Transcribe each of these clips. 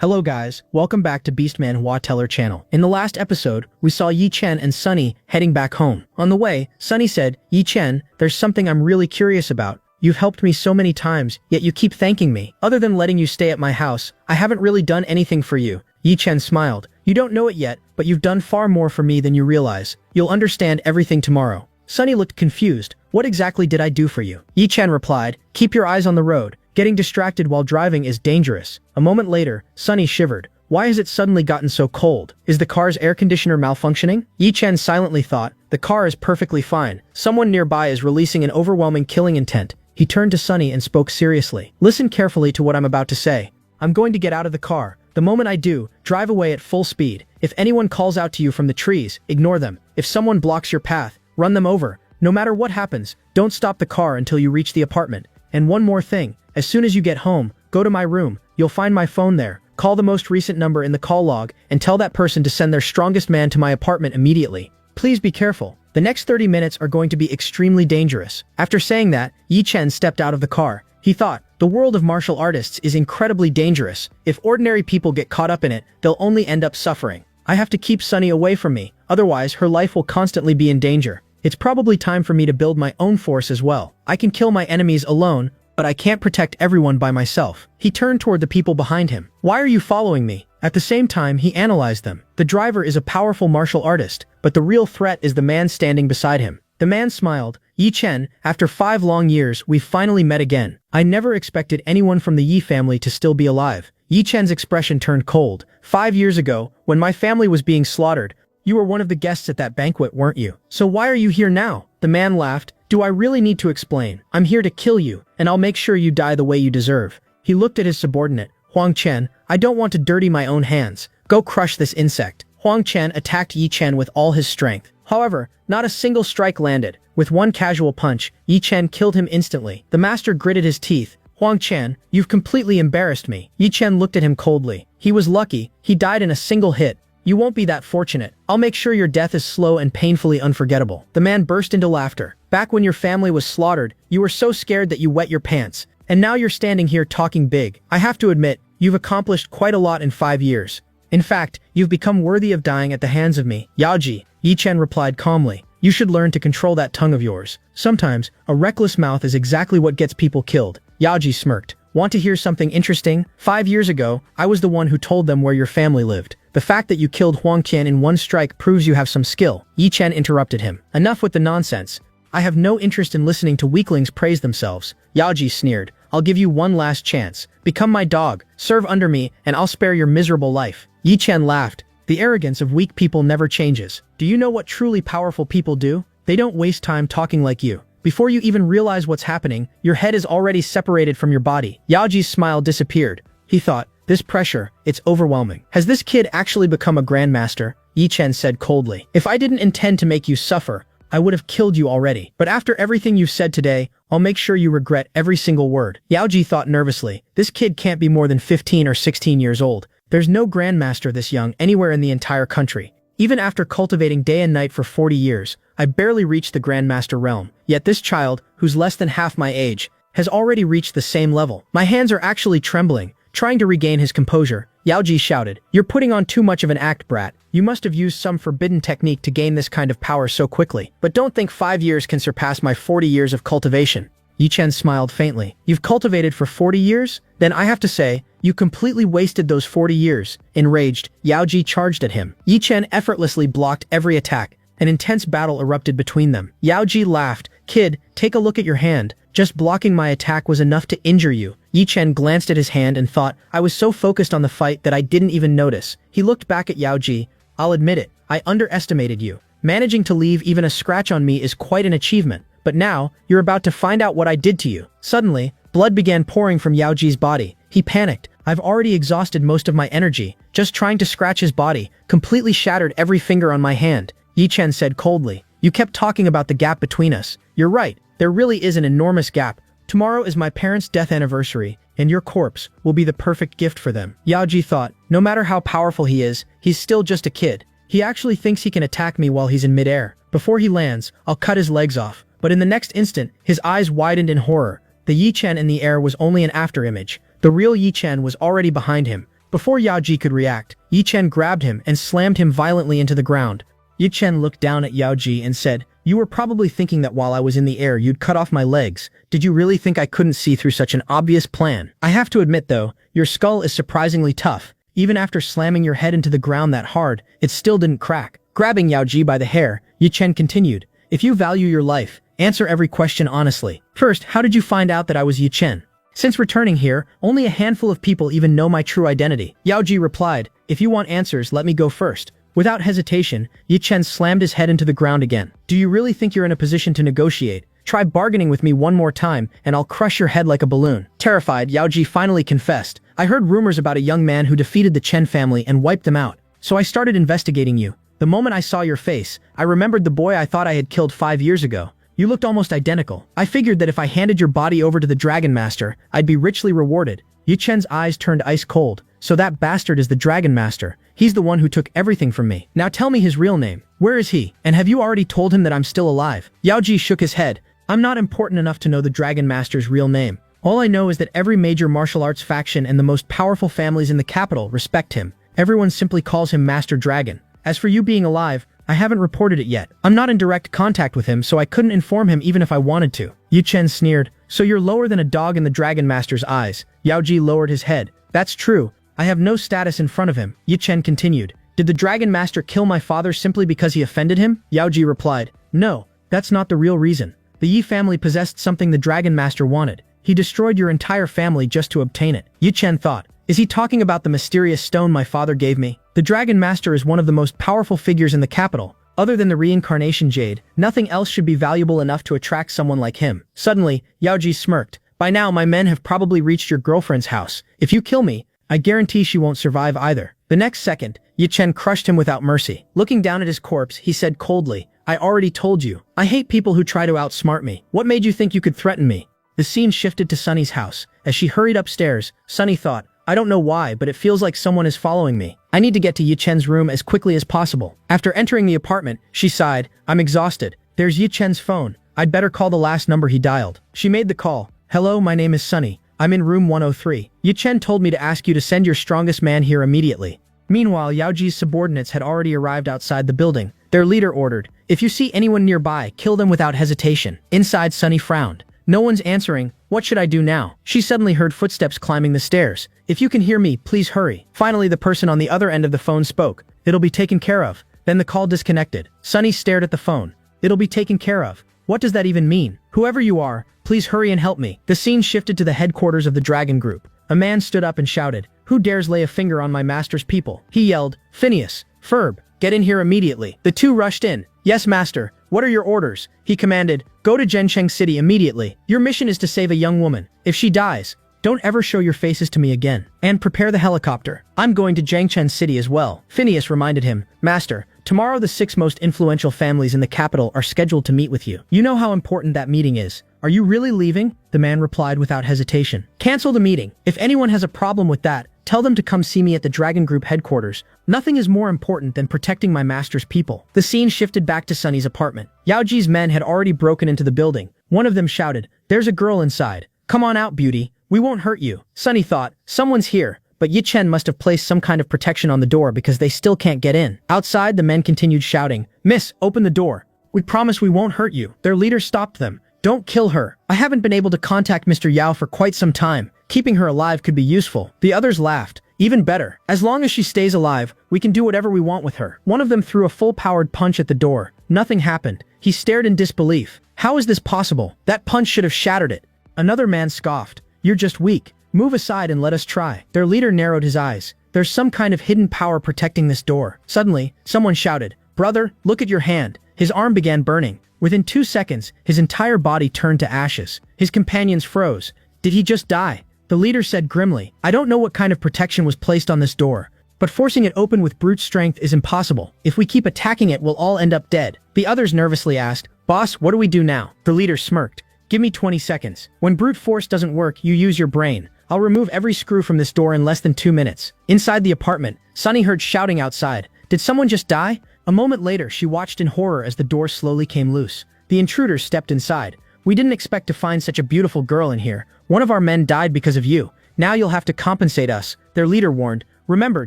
Hello guys, welcome back to Manhwa Teller channel. In the last episode, we saw Yi Chen and Sunny heading back home. On the way, Sunny said, "Yi Chen, there's something I'm really curious about. You've helped me so many times, yet you keep thanking me. Other than letting you stay at my house, I haven't really done anything for you." Yi Chen smiled. "You don't know it yet, but you've done far more for me than you realize. You'll understand everything tomorrow." Sunny looked confused. "What exactly did I do for you?" Yi Chen replied, "Keep your eyes on the road. Getting distracted while driving is dangerous." A moment later, Sunny shivered. "Why has it suddenly gotten so cold? Is the car's air conditioner malfunctioning?" Yi Chen silently thought, "The car is perfectly fine. Someone nearby is releasing an overwhelming killing intent." He turned to Sunny and spoke seriously. "Listen carefully to what I'm about to say. I'm going to get out of the car. The moment I do, drive away at full speed. If anyone calls out to you from the trees, ignore them. If someone blocks your path, run them over. No matter what happens, don't stop the car until you reach the apartment. And one more thing. As soon as you get home, go to my room. You'll find my phone there. Call the most recent number in the call log and tell that person to send their strongest man to my apartment immediately. Please be careful. The next 30 minutes are going to be extremely dangerous." After saying that, Yi Chen stepped out of the car. He thought, the world of martial artists is incredibly dangerous. If ordinary people get caught up in it, they'll only end up suffering. I have to keep Sunny away from me, otherwise her life will constantly be in danger. It's probably time for me to build my own force as well. I can kill my enemies alone, but I can't protect everyone by myself. He turned toward the people behind him. "Why are you following me?" At the same time, he analyzed them. The driver is a powerful martial artist, but the real threat is the man standing beside him. The man smiled. "Yi Chen, after 5 long years, we've finally met again. I never expected anyone from the Yi family to still be alive." Yi Chen's expression turned cold. "5 years ago, when my family was being slaughtered, you were one of the guests at that banquet, weren't you? So why are you here now?" The man laughed. "Do I really need to explain? I'm here to kill you, and I'll make sure you die the way you deserve." He looked at his subordinate. "Huang Chen, I don't want to dirty my own hands. Go crush this insect." Huang Chen attacked Yi Chen with all his strength. However, not a single strike landed. With one casual punch, Yi Chen killed him instantly. The master gritted his teeth. "Huang Chen, you've completely embarrassed me." Yi Chen looked at him coldly. He was lucky. He died in a single hit. "You won't be that fortunate. I'll make sure your death is slow and painfully unforgettable." The man burst into laughter. "Back when your family was slaughtered, you were so scared that you wet your pants. And now you're standing here talking big. I have to admit, you've accomplished quite a lot in 5 years. In fact, you've become worthy of dying at the hands of me." "Yaoji," Yi Chen replied calmly, "you should learn to control that tongue of yours. Sometimes, a reckless mouth is exactly what gets people killed." Yaoji smirked. "Want to hear something interesting? 5 years ago, I was the one who told them where your family lived. The fact that you killed Huang Qian in one strike proves you have some skill." Yi Chen interrupted him. "Enough with the nonsense. I have no interest in listening to weaklings praise themselves." Yaoji sneered. "I'll give you one last chance. Become my dog, serve under me, and I'll spare your miserable life." Yi Chen laughed. "The arrogance of weak people never changes. Do you know what truly powerful people do? They don't waste time talking like you. Before you even realize what's happening, your head is already separated from your body." Yaoji's smile disappeared. He thought, "This pressure, it's overwhelming. Has this kid actually become a grandmaster?" Yi Chen said coldly. "If I didn't intend to make you suffer, I would have killed you already. But after everything you've said today, I'll make sure you regret every single word." Yaoji thought nervously. This kid can't be more than 15 or 16 years old. There's no grandmaster this young anywhere in the entire country. Even after cultivating day and night for 40 years, I barely reached the grandmaster realm. Yet this child, who's less than half my age, has already reached the same level. My hands are actually trembling. Trying to regain his composure, Yaoji shouted, "You're putting on too much of an act, brat. You must have used some forbidden technique to gain this kind of power so quickly. But don't think 5 years can surpass my 40 years of cultivation." Yi Chen smiled faintly. "You've cultivated for 40 years? Then I have to say, you completely wasted those 40 years. Enraged, Yaoji charged at him. Yi Chen effortlessly blocked every attack. An intense battle erupted between them. Yaoji laughed. "Kid, take a look at your hand. Just blocking my attack was enough to injure you." Yi Chen glanced at his hand and thought, "I was so focused on the fight that I didn't even notice." He looked back at Yaoji. "I'll admit it, I underestimated you. Managing to leave even a scratch on me is quite an achievement. But now, you're about to find out what I did to you." Suddenly, blood began pouring from Yaoji's body. He panicked. "I've already exhausted most of my energy. Just trying to scratch his body completely shattered every finger on my hand." Yi Chen said coldly. "You kept talking about the gap between us. You're right, there really is an enormous gap. Tomorrow is my parents' death anniversary, and your corpse will be the perfect gift for them." Yaoji thought, no matter how powerful he is, he's still just a kid. He actually thinks he can attack me while he's in midair. Before he lands, I'll cut his legs off. But in the next instant, his eyes widened in horror. The Yi Chen in the air was only an afterimage. The real Yi Chen was already behind him. Before Yao Ji could react, Yi Chen grabbed him and slammed him violently into the ground. Yi Chen looked down at Yao Ji and said, "You were probably thinking that while I was in the air you'd cut off my legs. Did you really think I couldn't see through such an obvious plan? I have to admit though, your skull is surprisingly tough. Even after slamming your head into the ground that hard, it still didn't crack." Grabbing Yao Ji by the hair, Yi Chen continued, "If you value your life, answer every question honestly. First, how did you find out that I was Yi Chen? Since returning here, only a handful of people even know my true identity." Yao Ji replied, "If you want answers, let me go first." Without hesitation, Yi Chen slammed his head into the ground again. "Do you really think you're in a position to negotiate? Try bargaining with me one more time, and I'll crush your head like a balloon." Terrified, Yao Ji finally confessed, "I heard rumors about a young man who defeated the Chen family and wiped them out. So I started investigating you. The moment I saw your face, I remembered the boy I thought I had killed 5 years ago. You looked almost identical. I figured that if I handed your body over to the Dragon Master, I'd be richly rewarded." Yi Chen's eyes turned ice cold. "So that bastard is the Dragon Master. He's the one who took everything from me. Now tell me his real name. Where is he? And have you already told him that I'm still alive?" Yao Ji shook his head. "I'm not important enough to know the Dragon Master's real name. All I know is that every major martial arts faction and the most powerful families in the capital respect him. Everyone simply calls him Master Dragon. As for you being alive, I haven't reported it yet. I'm not in direct contact with him, so I couldn't inform him even if I wanted to." Yi Chen sneered, "So you're lower than a dog in the Dragon Master's eyes." Yao Ji lowered his head. "That's true. I have no status in front of him." Yi Chen continued, "Did the Dragon Master kill my father simply because he offended him?" Yao Ji replied, "No, that's not the real reason. The Yi family possessed something the Dragon Master wanted. He destroyed your entire family just to obtain it." Yi Chen thought, "Is he talking about the mysterious stone my father gave me? The Dragon Master is one of the most powerful figures in the capital. Other than the reincarnation jade, nothing else should be valuable enough to attract someone like him." Suddenly, Yao Ji smirked. "By now my men have probably reached your girlfriend's house. If you kill me, I guarantee she won't survive either." The next second, Yi Chen crushed him without mercy. Looking down at his corpse, he said coldly, "I already told you. I hate people who try to outsmart me. What made you think you could threaten me?" The scene shifted to Sunny's house. As she hurried upstairs, Sunny thought, "I don't know why, but it feels like someone is following me. I need to get to Yi Chen's room as quickly as possible." After entering the apartment, she sighed, "I'm exhausted. There's Yi Chen's phone. I'd better call the last number he dialed." She made the call. "Hello, my name is Sunny. I'm in room 103. Yi Chen told me to ask you to send your strongest man here immediately." Meanwhile, Yao Ji's subordinates had already arrived outside the building. Their leader ordered, "If you see anyone nearby, kill them without hesitation." Inside, Sunny frowned. "No one's answering. What should I do now?" She suddenly heard footsteps climbing the stairs. "If you can hear me, please hurry." Finally, the person on the other end of the phone spoke. "It'll be taken care of." Then the call disconnected. Sunny stared at the phone. "It'll be taken care of. What does that even mean? Whoever you are, please hurry and help me." The scene shifted to the headquarters of the Dragon Group. A man stood up and shouted, "Who dares lay a finger on my master's people?" He yelled, "Phineas, Ferb, get in here immediately." The two rushed in. "Yes, master. What are your orders?" He commanded, "Go to Zhencheng City immediately. Your mission is to save a young woman. If she dies, don't ever show your faces to me again. And prepare the helicopter. I'm going to Zhencheng City as well." Phineas reminded him, "Master, tomorrow the 6 most influential families in the capital are scheduled to meet with you. You know how important that meeting is. Are you really leaving?" The man replied without hesitation. "Cancel the meeting. If anyone has a problem with that, tell them to come see me at the Dragon Group headquarters. Nothing is more important than protecting my master's people." The scene shifted back to Sunny's apartment. Yao Ji's men had already broken into the building. One of them shouted, "There's a girl inside. Come on out, beauty. We won't hurt you." Sunny thought, "Someone's here." But Yi Chen must have placed some kind of protection on the door because they still can't get in. Outside, the men continued shouting, "Miss, open the door. We promise we won't hurt you." Their leader stopped them. "Don't kill her. I haven't been able to contact Mr. Yao for quite some time. Keeping her alive could be useful." The others laughed. "Even better. As long as she stays alive, we can do whatever we want with her." One of them threw a full-powered punch at the door. Nothing happened. He stared in disbelief. How is this possible? That punch should have shattered it. Another man scoffed, "You're just weak. Move aside and let us try." Their leader narrowed his eyes. "There's some kind of hidden power protecting this door." Suddenly, someone shouted, "Brother, look at your hand." His arm began burning. Within 2 seconds, his entire body turned to ashes. His companions froze. Did he just die? The leader said grimly, "I don't know what kind of protection was placed on this door, but forcing it open with brute strength is impossible. If we keep attacking it, we'll all end up dead." The others nervously asked, "Boss, what do we do now?" The leader smirked. "Give me 20 seconds. When brute force doesn't work, you use your brain. I'll remove every screw from this door in less than 2 minutes." Inside the apartment, Sunny heard shouting outside. Did someone just die? A moment later, she watched in horror as the door slowly came loose. The intruders stepped inside. "We didn't expect to find such a beautiful girl in here. One of our men died because of you. Now you'll have to compensate us," their leader warned. Remember,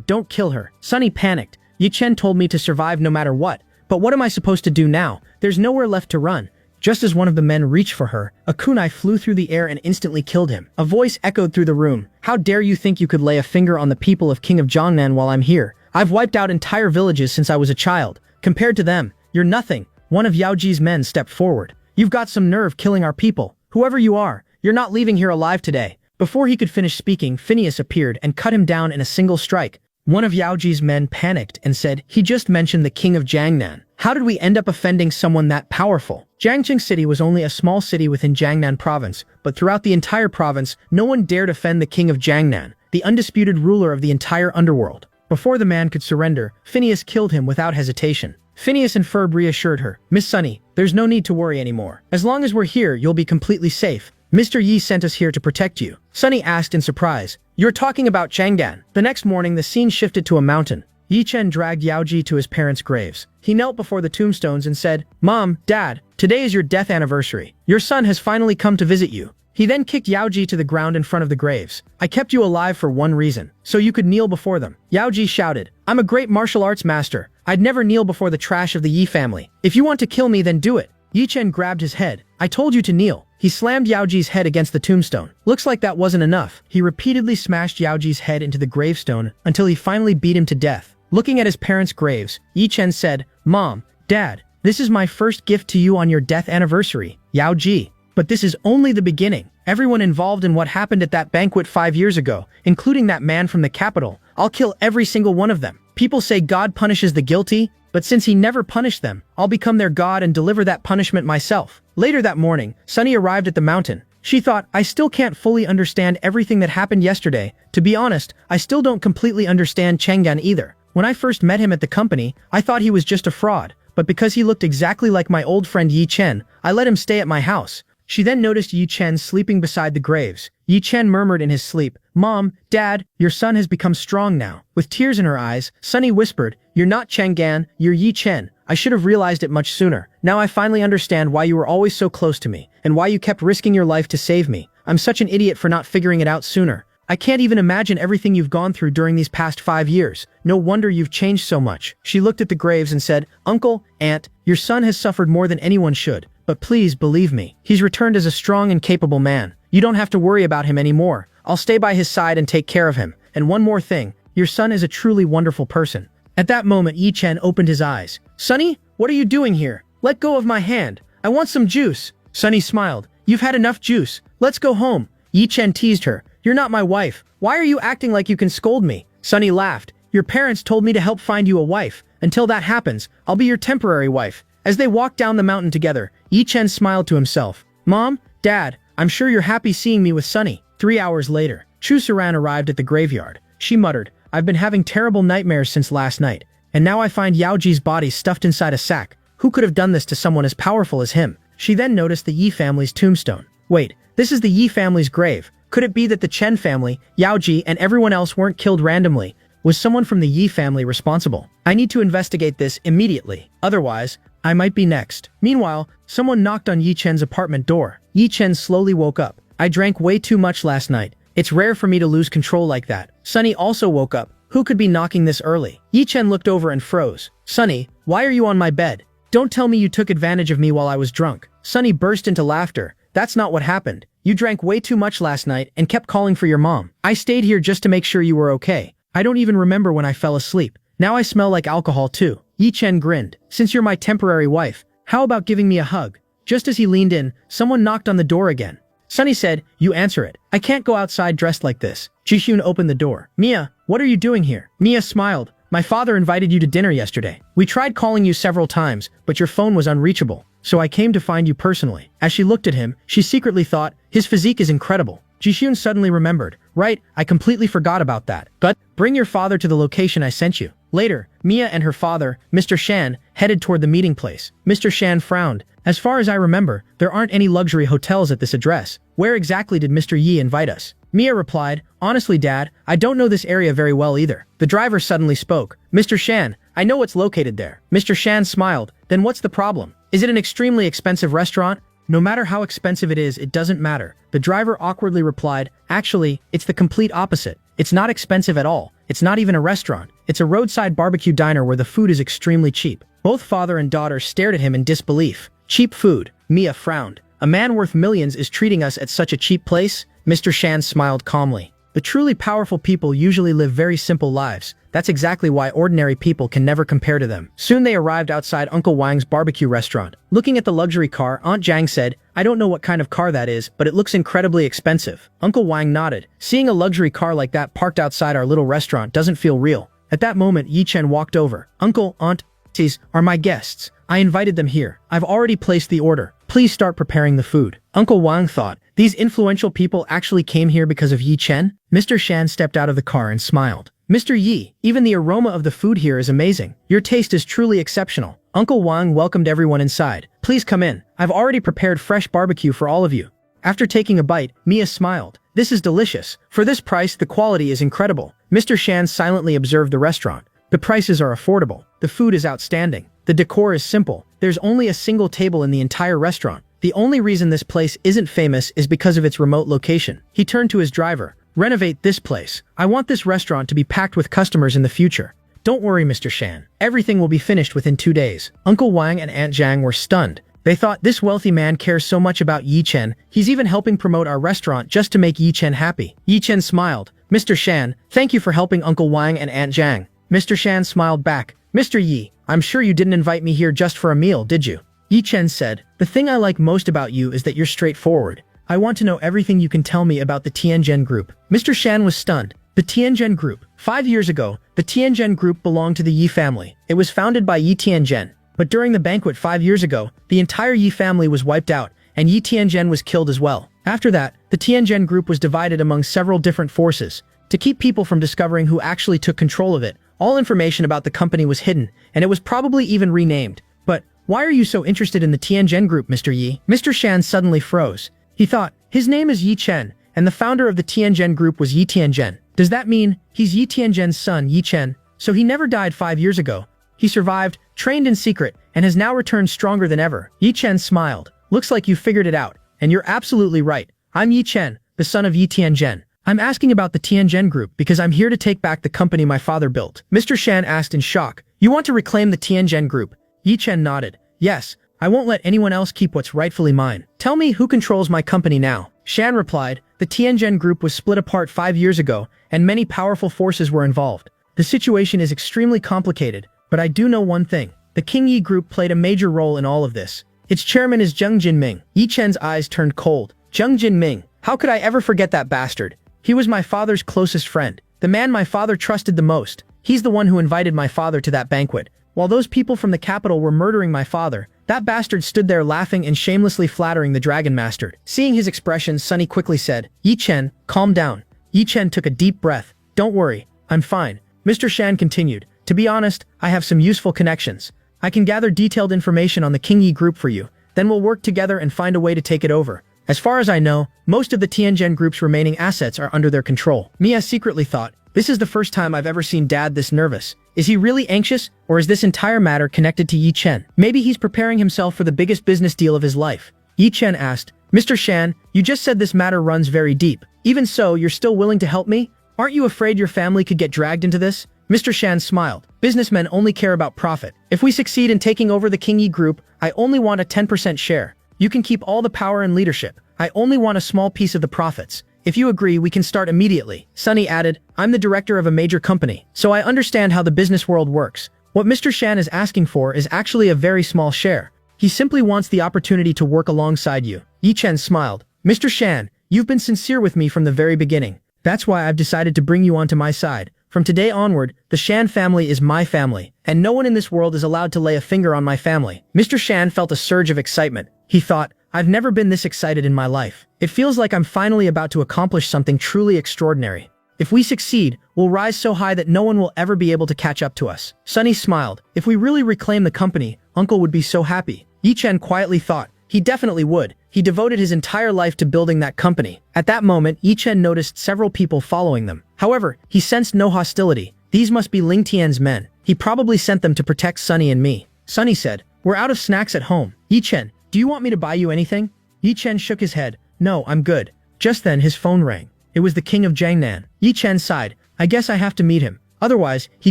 don't kill her. Sunny panicked. Yi Chen told me to survive no matter what. But what am I supposed to do now? There's nowhere left to run. Just as one of the men reached for her, a kunai flew through the air and instantly killed him. A voice echoed through the room. How dare you think you could lay a finger on the people of King of Jiangnan while I'm here? I've wiped out entire villages since I was a child. Compared to them, you're nothing. One of Yao Ji's men stepped forward. You've got some nerve killing our people. Whoever you are, you're not leaving here alive today. Before he could finish speaking, Phineas appeared and cut him down in a single strike. One of Yao Ji's men panicked and said, he just mentioned the king of Jiangnan. How did we end up offending someone that powerful? Jiangqing City was only a small city within Jiangnan province, but throughout the entire province, no one dared offend the king of Jiangnan, the undisputed ruler of the entire underworld. Before the man could surrender, Phineas killed him without hesitation. Phineas and Ferb reassured her, Miss Sunny, there's no need to worry anymore. As long as we're here, you'll be completely safe. Mr. Yi sent us here to protect you. Sunny asked in surprise, you're talking about Chang'an. The next morning, the scene shifted to a mountain. Yi Chen dragged Yao Ji to his parents' graves. He knelt before the tombstones and said, Mom, Dad, today is your death anniversary. Your son has finally come to visit you. He then kicked Yao Ji to the ground in front of the graves. I kept you alive for one reason, so you could kneel before them. Yao Ji shouted, I'm a great martial arts master. I'd never kneel before the trash of the Yi family. If you want to kill me, then do it. Yi Chen grabbed his head. I told you to kneel. He slammed Yao Ji's head against the tombstone. Looks like that wasn't enough. He repeatedly smashed Yao Ji's head into the gravestone until he finally beat him to death. Looking at his parents' graves, Yi Chen said, Mom, Dad, this is my first gift to you on your death anniversary, Yao Ji. But this is only the beginning. Everyone involved in what happened at that banquet 5 years ago, including that man from the capital, I'll kill every single one of them. People say God punishes the guilty, but since he never punished them, I'll become their god and deliver that punishment myself. Later that morning, Sunny arrived at the mountain. She thought, I still can't fully understand everything that happened yesterday. To be honest, I still don't completely understand Chang'an either. When I first met him at the company, I thought he was just a fraud, but because he looked exactly like my old friend Yi Chen, I let him stay at my house. She then noticed Yi Chen sleeping beside the graves. Yi Chen murmured in his sleep, Mom, Dad, your son has become strong now. With tears in her eyes, Sunny whispered, You're not Chang'an, you're Yi Chen. I should have realized it much sooner. Now I finally understand why you were always so close to me, and why you kept risking your life to save me. I'm such an idiot for not figuring it out sooner. I can't even imagine everything you've gone through during these past 5 years. No wonder you've changed so much. She looked at the graves and said, Uncle, Aunt, your son has suffered more than anyone should. But please believe me, he's returned as a strong and capable man. You don't have to worry about him anymore. I'll stay by his side and take care of him. And one more thing, your son is a truly wonderful person. At that moment, Yi Chen opened his eyes. Sunny, what are you doing here? Let go of my hand. I want some juice. Sunny smiled. You've had enough juice. Let's go home. Yi Chen teased her. You're not my wife. Why are you acting like you can scold me? Sunny laughed. Your parents told me to help find you a wife. Until that happens, I'll be your temporary wife. As they walked down the mountain together, Yi Chen smiled to himself. Mom, Dad, I'm sure you're happy seeing me with Sunny. 3 hours later, Chu Saran arrived at the graveyard. She muttered, I've been having terrible nightmares since last night, and now I find Yao Ji's body stuffed inside a sack. Who could have done this to someone as powerful as him? She then noticed the Yi family's tombstone. Wait, this is the Yi family's grave. Could it be that the Chen family, Yao Ji, and everyone else weren't killed randomly? Was someone from the Yi family responsible? I need to investigate this immediately. Otherwise, I might be next. Meanwhile, someone knocked on Yi Chen's apartment door. Yi Chen slowly woke up. I drank way too much last night. It's rare for me to lose control like that. Sunny also woke up. Who could be knocking this early? Yi Chen looked over and froze. Sunny, why are you on my bed? Don't tell me you took advantage of me while I was drunk. Sunny burst into laughter. That's not what happened. You drank way too much last night and kept calling for your mom. I stayed here just to make sure you were okay. I don't even remember when I fell asleep. Now I smell like alcohol too. Yi Chen grinned. Since you're my temporary wife, how about giving me a hug? Just as he leaned in, someone knocked on the door again. Sunny said, You answer it. I can't go outside dressed like this. Jihyun opened the door. Mia, what are you doing here? Mia smiled. My father invited you to dinner yesterday. We tried calling you several times, but your phone was unreachable. So I came to find you personally. As she looked at him, she secretly thought, his physique is incredible. Jihyun suddenly remembered. Right, I completely forgot about that. But, bring your father to the location I sent you. Later, Mia and her father, Mr. Shan, headed toward the meeting place. Mr. Shan frowned. As far as I remember, there aren't any luxury hotels at this address. Where exactly did Mr. Yi invite us? Mia replied, Honestly, Dad, I don't know this area very well either. The driver suddenly spoke. Mr. Shan, I know what's located there. Mr. Shan smiled. Then what's the problem? Is it an extremely expensive restaurant? No matter how expensive it is, it doesn't matter. The driver awkwardly replied, Actually, it's the complete opposite. It's not expensive at all. It's not even a restaurant. It's a roadside barbecue diner where the food is extremely cheap. Both father and daughter stared at him in disbelief. Cheap food. Mia frowned. A man worth millions is treating us at such a cheap place? Mr. Shan smiled calmly. The truly powerful people usually live very simple lives. That's exactly why ordinary people can never compare to them. Soon they arrived outside Uncle Wang's barbecue restaurant. Looking at the luxury car, Aunt Jang said, "I don't know what kind of car that is, but it looks incredibly expensive." Uncle Wang nodded. Seeing a luxury car like that parked outside our little restaurant doesn't feel real. At that moment, Yi Chen walked over. "Uncle, Aunt, these are my guests. I invited them here. I've already placed the order. Please start preparing the food." Uncle Wang thought, these influential people actually came here because of Yi Chen? Mr. Shan stepped out of the car and smiled. "Mr. Yi, even the aroma of the food here is amazing. Your taste is truly exceptional." Uncle Wang welcomed everyone inside. "Please come in. I've already prepared fresh barbecue for all of you." After taking a bite, Mia smiled. "This is delicious. For this price, the quality is incredible." Mr. Shan silently observed the restaurant. The prices are affordable. The food is outstanding. The decor is simple. There's only a single table in the entire restaurant. The only reason this place isn't famous is because of its remote location. He turned to his driver. "Renovate this place. I want this restaurant to be packed with customers in the future." "Don't worry, Mr. Shan. Everything will be finished within 2 days." Uncle Wang and Aunt Jang were stunned. They thought, this wealthy man cares so much about Yi Chen, he's even helping promote our restaurant just to make Yi Chen happy. Yi Chen smiled. "Mr. Shan, thank you for helping Uncle Wang and Aunt Jang." Mr. Shan smiled back. "Mr. Yi, I'm sure you didn't invite me here just for a meal, did you?" Yi Chen said, "The thing I like most about you is that you're straightforward. I want to know everything you can tell me about the Tianjin Group." Mr. Shan was stunned. The Tianjin Group. 5 years ago, the Tianjin Group belonged to the Yi family. It was founded by Yi Tianjin. But during the banquet 5 years ago, the entire Yi family was wiped out, and Yi Tianjin was killed as well. After that, the Tianjin Group was divided among several different forces. To keep people from discovering who actually took control of it, all information about the company was hidden, and it was probably even renamed. "But why are you so interested in the Tianjin Group, Mr. Yi?" Mr. Shan suddenly froze. He thought, his name is Yi Chen, and the founder of the Tianjin Group was Yi Tianjin. Does that mean he's Yi Tianjin's son, Yi Chen? So he never died 5 years ago. He survived, trained in secret, and has now returned stronger than ever. Yi Chen smiled. "Looks like you figured it out, and you're absolutely right. I'm Yi Chen, the son of Yi Tianjin. I'm asking about the Tianjin Group because I'm here to take back the company my father built." Mr. Shan asked in shock, "You want to reclaim the Tianjin Group?" Yi Chen nodded. "Yes, I won't let anyone else keep what's rightfully mine. Tell me who controls my company now." Shan replied, "The Tianjin Group was split apart 5 years ago, and many powerful forces were involved. The situation is extremely complicated, but I do know one thing. The King Yi Group played a major role in all of this. Its chairman is Zheng Jinming." Yi Chen's eyes turned cold. "Zheng Jinming? How could I ever forget that bastard? He was my father's closest friend, the man my father trusted the most. He's the one who invited my father to that banquet. While those people from the capital were murdering my father, that bastard stood there laughing and shamelessly flattering the Dragon Master." Seeing his expression, Sunny quickly said, "Yi Chen, calm down." Yi Chen took a deep breath. "Don't worry, I'm fine." Mr. Shan continued, "To be honest, I have some useful connections. I can gather detailed information on the King Yi Group for you. Then we'll work together and find a way to take it over. As far as I know, most of the Tianjin Group's remaining assets are under their control." Mia secretly thought, this is the first time I've ever seen Dad this nervous. Is he really anxious, or is this entire matter connected to Yi Chen? Maybe he's preparing himself for the biggest business deal of his life. Yi Chen asked, "Mr. Shan, you just said this matter runs very deep. Even so, you're still willing to help me? Aren't you afraid your family could get dragged into this?" Mr. Shan smiled. "Businessmen only care about profit. If we succeed in taking over the King Yi Group, I only want a 10% share. You can keep all the power and leadership. I only want a small piece of the profits. If you agree, we can start immediately." Sunny added, "I'm the director of a major company, so I understand how the business world works. What Mr. Shan is asking for is actually a very small share. He simply wants the opportunity to work alongside you." Yi Chen smiled. "Mr. Shan, you've been sincere with me from the very beginning. That's why I've decided to bring you onto my side. From today onward, the Shan family is my family, and no one in this world is allowed to lay a finger on my family." Mr. Shan felt a surge of excitement. He thought, I've never been this excited in my life. It feels like I'm finally about to accomplish something truly extraordinary. If we succeed, we'll rise so high that no one will ever be able to catch up to us. Sunny smiled. If we really reclaim the company, Uncle would be so happy. Yi Chen quietly thought, he definitely would. He devoted his entire life to building that company. At that moment, Yi Chen noticed several people following them. However, he sensed no hostility. These must be Ling Tian's men. He probably sent them to protect Sunny and me. Sunny said, "We're out of snacks at home. Yi Chen, do you want me to buy you anything?" Yi Chen shook his head. "No, I'm good." Just then his phone rang. It was the king of Jiangnan. Yi Chen sighed. "I guess I have to meet him. Otherwise, he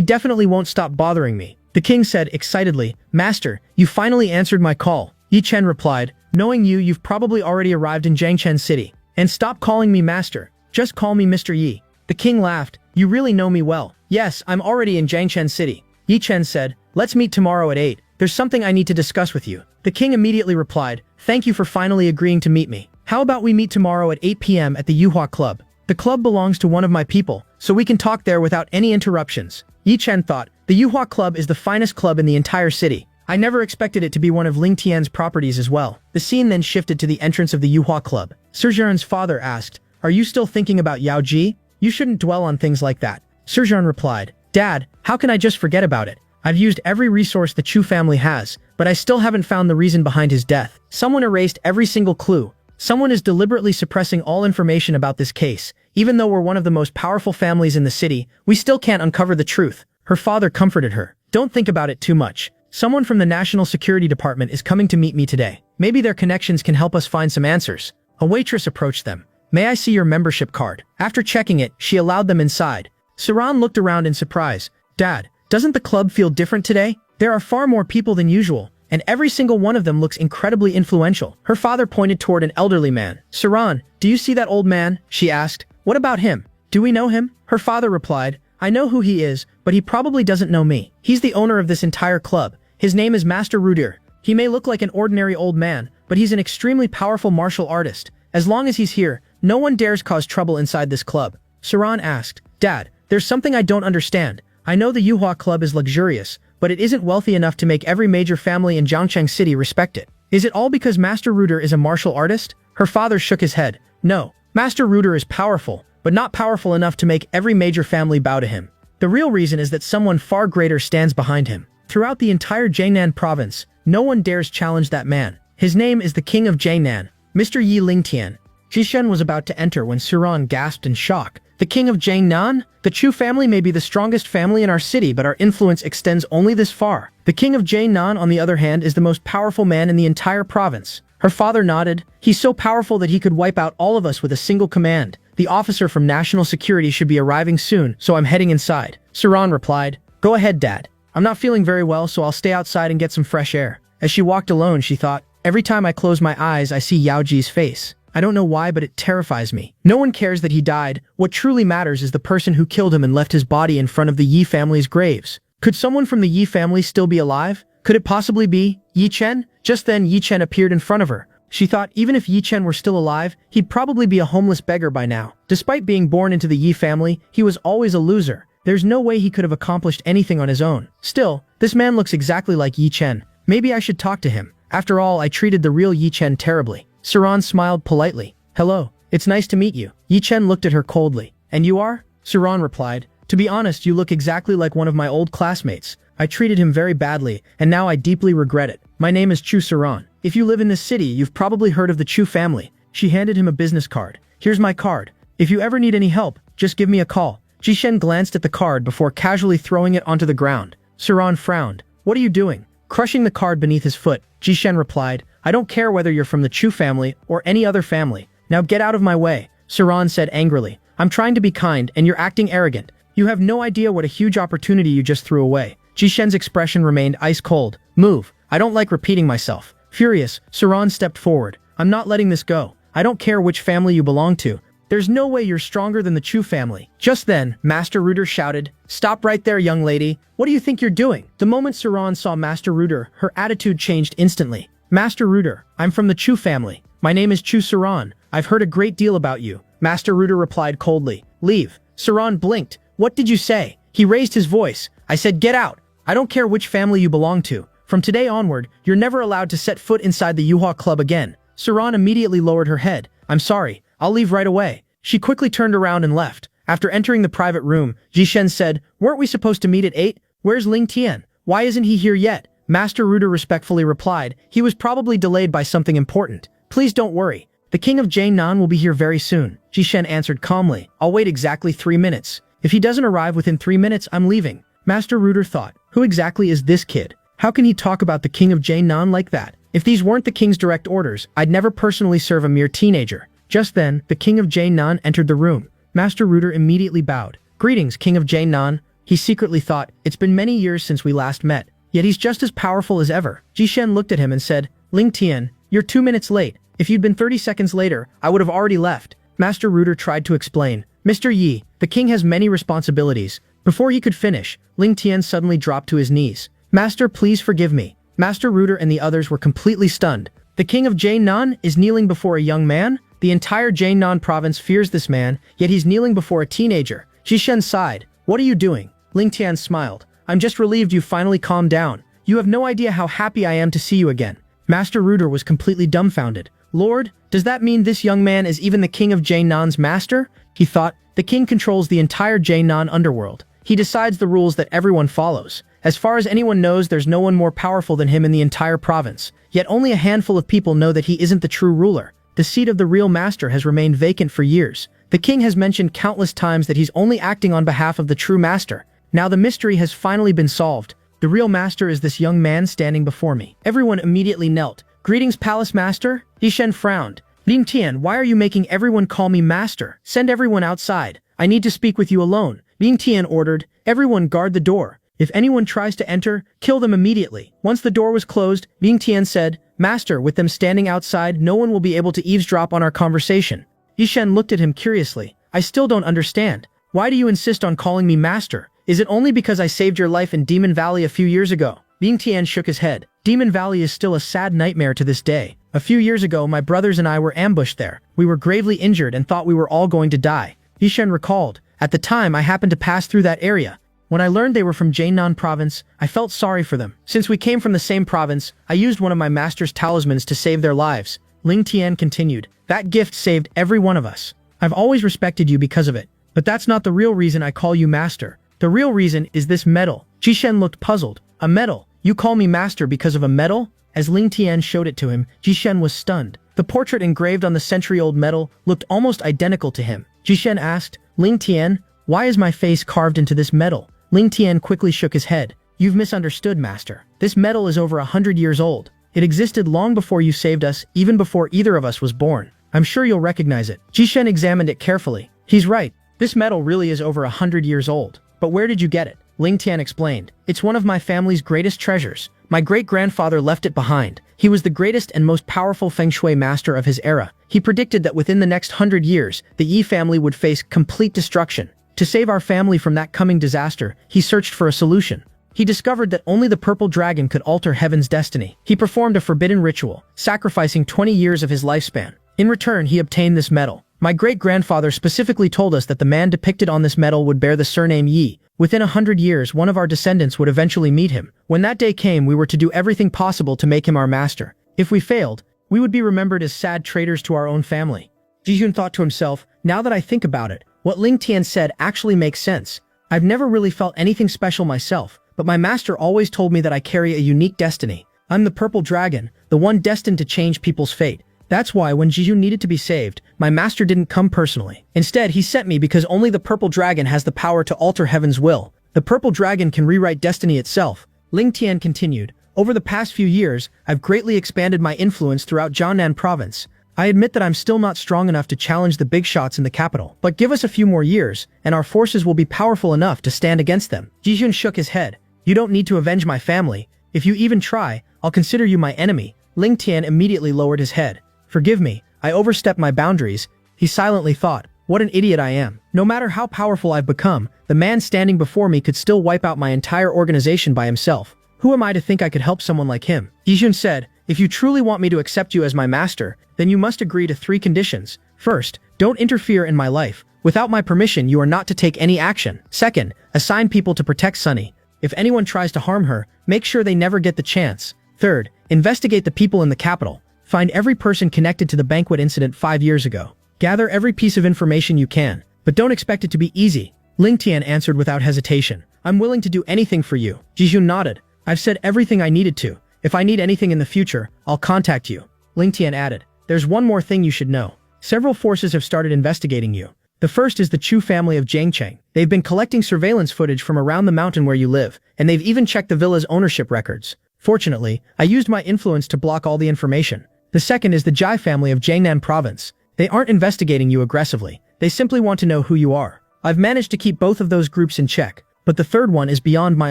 definitely won't stop bothering me. The king said excitedly, Master, you finally answered my call. Yi Chen replied, knowing you, you've probably already arrived in Jiangchen City. And stop calling me master. Just call me Mr. Yi. The king laughed, you really know me well. Yes, I'm already in Jiangchen City. Yi Chen said, let's meet tomorrow at 8. There's something I need to discuss with you. The king immediately replied, thank you for finally agreeing to meet me. How about we meet tomorrow at 8 p.m. at the Yuhua Club? The club belongs to one of my people, so we can talk there without any interruptions. Yi Chen thought, the Yuhua Club is the finest club in the entire city. I never expected it to be one of Ling Tian's properties as well. The scene then shifted to the entrance of the Yuhua Club. Zhejian's father asked, are you still thinking about Yao Ji? You shouldn't dwell on things like that. Zhejian replied, Dad, how can I just forget about it? I've used every resource the Chu family has, but I still haven't found the reason behind his death. Someone erased every single clue. Someone is deliberately suppressing all information about this case. Even though we're one of the most powerful families in the city, we still can't uncover the truth. Her father comforted her. Don't think about it too much. Someone from the National Security Department is coming to meet me today. Maybe their connections can help us find some answers. A waitress approached them. May I see your membership card? After checking it, she allowed them inside. Saran looked around in surprise. Dad, doesn't the club feel different today? There are far more people than usual, and every single one of them looks incredibly influential. Her father pointed toward an elderly man. Saran, do you see that old man? She asked. What about him? Do we know him? Her father replied, I know who he is, but he probably doesn't know me. He's the owner of this entire club. His name is Master Rudir. He may look like an ordinary old man, but he's an extremely powerful martial artist. As long as he's here, no one dares cause trouble inside this club. Saran asked, Dad, there's something I don't understand. I know the Yuhua Club is luxurious, but it isn't wealthy enough to make every major family in Jiangcheng City respect it. Is it all because Master Rudir is a martial artist? Her father shook his head. No, Master Rudir is powerful, but not powerful enough to make every major family bow to him. The real reason is that someone far greater stands behind him. Throughout the entire Jiangnan province, no one dares challenge that man. His name is the King of Jiangnan, Mr. Yi Lingtian. Jishen was about to enter when Suran gasped in shock. The King of Jiangnan? The Chu family may be the strongest family in our city, but our influence extends only this far. The King of Jiangnan, on the other hand, is the most powerful man in the entire province. Her father nodded. He's so powerful that he could wipe out all of us with a single command. The officer from National Security should be arriving soon, so I'm heading inside. Suran replied, Go ahead, Dad. I'm not feeling very well, so I'll stay outside and get some fresh air. As she walked alone, she thought, every time I close my eyes, I see Yao Ji's face. I don't know why, but it terrifies me. No one cares that he died. What truly matters is the person who killed him and left his body in front of the Yi family's graves. Could someone from the Yi family still be alive? Could it possibly be Yi Chen? Just then, Yi Chen appeared in front of her. She thought even if Yi Chen were still alive, he'd probably be a homeless beggar by now. Despite being born into the Yi family, he was always a loser. There's no way he could have accomplished anything on his own. Still, this man looks exactly like Yi Chen. Maybe I should talk to him. After all, I treated the real Yi Chen terribly. Suran smiled politely. Hello, it's nice to meet you. Yi Chen looked at her coldly. And you are? Suran replied. To be honest, you look exactly like one of my old classmates. I treated him very badly, and now I deeply regret it. My name is Chu Suran. If you live in this city, you've probably heard of the Chu family. She handed him a business card. Here's my card. If you ever need any help, just give me a call. Jishen glanced at the card before casually throwing it onto the ground. Suran frowned. What are you doing? Crushing the card beneath his foot, Jishen replied, I don't care whether you're from the Chu family or any other family. Now get out of my way, Suran said angrily. I'm trying to be kind and you're acting arrogant. You have no idea what a huge opportunity you just threw away. Jishen's expression remained ice cold. Move. I don't like repeating myself. Furious, Suran stepped forward. I'm not letting this go. I don't care which family you belong to. There's no way you're stronger than the Chu family. Just then, Master Ruder shouted, Stop right there, young lady. What do you think you're doing? The moment Suran saw Master Ruder, her attitude changed instantly. Master Ruder, I'm from the Chu family. My name is Chu Suran. I've heard a great deal about you. Master Ruder replied coldly. Leave. Suran blinked. What did you say? He raised his voice. I said get out. I don't care which family you belong to. From today onward, you're never allowed to set foot inside the Yuhua Club again. Suran immediately lowered her head. I'm sorry. I'll leave right away. She quickly turned around and left. After entering the private room, Jishen said, Weren't we supposed to meet at 8? Where's Ling Tian? Why isn't he here yet? Master Ruder respectfully replied, He was probably delayed by something important. Please don't worry. The King of Jiangnan will be here very soon. Jishen answered calmly. I'll wait exactly 3 minutes. If he doesn't arrive within 3 minutes, I'm leaving. Master Ruder thought, Who exactly is this kid? How can he talk about the King of Jiangnan like that? If these weren't the king's direct orders, I'd never personally serve a mere teenager. Just then, the King of Jiangnan entered the room. Master Ruder immediately bowed. Greetings, King of Jiangnan. He secretly thought, it's been many years since we last met, yet he's just as powerful as ever. Jishen looked at him and said, Ling Tian, you're 2 minutes late. If you'd been 30 seconds later, I would have already left. Master Rooter tried to explain. Mr. Yi, the king has many responsibilities. Before he could finish, Ling Tian suddenly dropped to his knees. Master, please forgive me. Master Rooter and the others were completely stunned. The king of Jiangnan is kneeling before a young man? The entire Jiangnan province fears this man, yet he's kneeling before a teenager. Jishen sighed. What are you doing? Ling Tian smiled. I'm just relieved you finally calmed down. You have no idea how happy I am to see you again. Master Rooter was completely dumbfounded. Lord, does that mean this young man is even the king of Jiangnan's master? He thought, the king controls the entire Jiangnan underworld. He decides the rules that everyone follows. As far as anyone knows, there's no one more powerful than him in the entire province. Yet only a handful of people know that he isn't the true ruler. The seat of the real master has remained vacant for years. The king has mentioned countless times that he's only acting on behalf of the true master. Now the mystery has finally been solved. The real master is this young man standing before me. Everyone immediately knelt. Greetings, Palace Master? Jishen frowned. Ling Tian, why are you making everyone call me master? Send everyone outside. I need to speak with you alone. Ling Tian ordered. Everyone guard the door. If anyone tries to enter, kill them immediately. Once the door was closed, Ling Tian said, Master, with them standing outside, no one will be able to eavesdrop on our conversation. Jishen looked at him curiously. I still don't understand. Why do you insist on calling me master? Is it only because I saved your life in Demon Valley a few years ago? Ling Tian shook his head. Demon Valley is still a sad nightmare to this day. A few years ago, my brothers and I were ambushed there. We were gravely injured and thought we were all going to die. Jishen recalled. At the time, I happened to pass through that area. When I learned they were from Jiangnan province, I felt sorry for them. Since we came from the same province, I used one of my master's talismans to save their lives. Ling Tian continued. That gift saved every one of us. I've always respected you because of it. But that's not the real reason I call you master. The real reason is this medal. Jishen looked puzzled. A medal? You call me master because of a medal? As Ling Tian showed it to him, Jishen was stunned. The portrait engraved on the century-old medal looked almost identical to him. Jishen asked, Ling Tian, why is my face carved into this medal? Ling Tian quickly shook his head. You've misunderstood, master. This medal is over 100 years old. It existed long before you saved us, even before either of us was born. I'm sure you'll recognize it. Jishen examined it carefully. He's right. This medal really is over 100 years old. But where did you get it? Ling Tian explained. It's one of my family's greatest treasures. My great-grandfather left it behind. He was the greatest and most powerful feng shui master of his era. He predicted that within the next 100 years, the Yi family would face complete destruction. To save our family from that coming disaster, he searched for a solution. He discovered that only the purple dragon could alter heaven's destiny. He performed a forbidden ritual, sacrificing 20 years of his lifespan. In return, he obtained this medal. My great-grandfather specifically told us that the man depicted on this medal would bear the surname Yi. Within 100 years, one of our descendants would eventually meet him. When that day came, we were to do everything possible to make him our master. If we failed, we would be remembered as sad traitors to our own family. Jihun thought to himself, now that I think about it, what Ling Tian said actually makes sense. I've never really felt anything special myself, but my master always told me that I carry a unique destiny. I'm the purple dragon, the one destined to change people's fate. That's why when Jihun needed to be saved, my master didn't come personally. Instead, he sent me because only the purple dragon has the power to alter heaven's will. The purple dragon can rewrite destiny itself. Ling Tian continued, over the past few years, I've greatly expanded my influence throughout Jiangnan province. I admit that I'm still not strong enough to challenge the big shots in the capital, but give us a few more years, and our forces will be powerful enough to stand against them. Jihun shook his head. You don't need to avenge my family. If you even try, I'll consider you my enemy. Ling Tian immediately lowered his head. Forgive me, I overstepped my boundaries. He silently thought, what an idiot I am. No matter how powerful I've become, the man standing before me could still wipe out my entire organization by himself. Who am I to think I could help someone like him? Jihun said, if you truly want me to accept you as my master, then you must agree to 3 conditions. First, don't interfere in my life. Without my permission, you are not to take any action. Second, assign people to protect Sunny. If anyone tries to harm her, make sure they never get the chance. Third, investigate the people in the capital. Find every person connected to the banquet incident 5 years ago. Gather every piece of information you can, but don't expect it to be easy. Ling Tian answered without hesitation. I'm willing to do anything for you. Jihun nodded. I've said everything I needed to. If I need anything in the future, I'll contact you. Ling Tian added. There's one more thing you should know. Several forces have started investigating you. The first is the Chu family of Jiangcheng. They've been collecting surveillance footage from around the mountain where you live, and they've even checked the villa's ownership records. Fortunately, I used my influence to block all the information. The second is the Jai family of Jiangnan province. They aren't investigating you aggressively. They simply want to know who you are. I've managed to keep both of those groups in check. but the third one is beyond my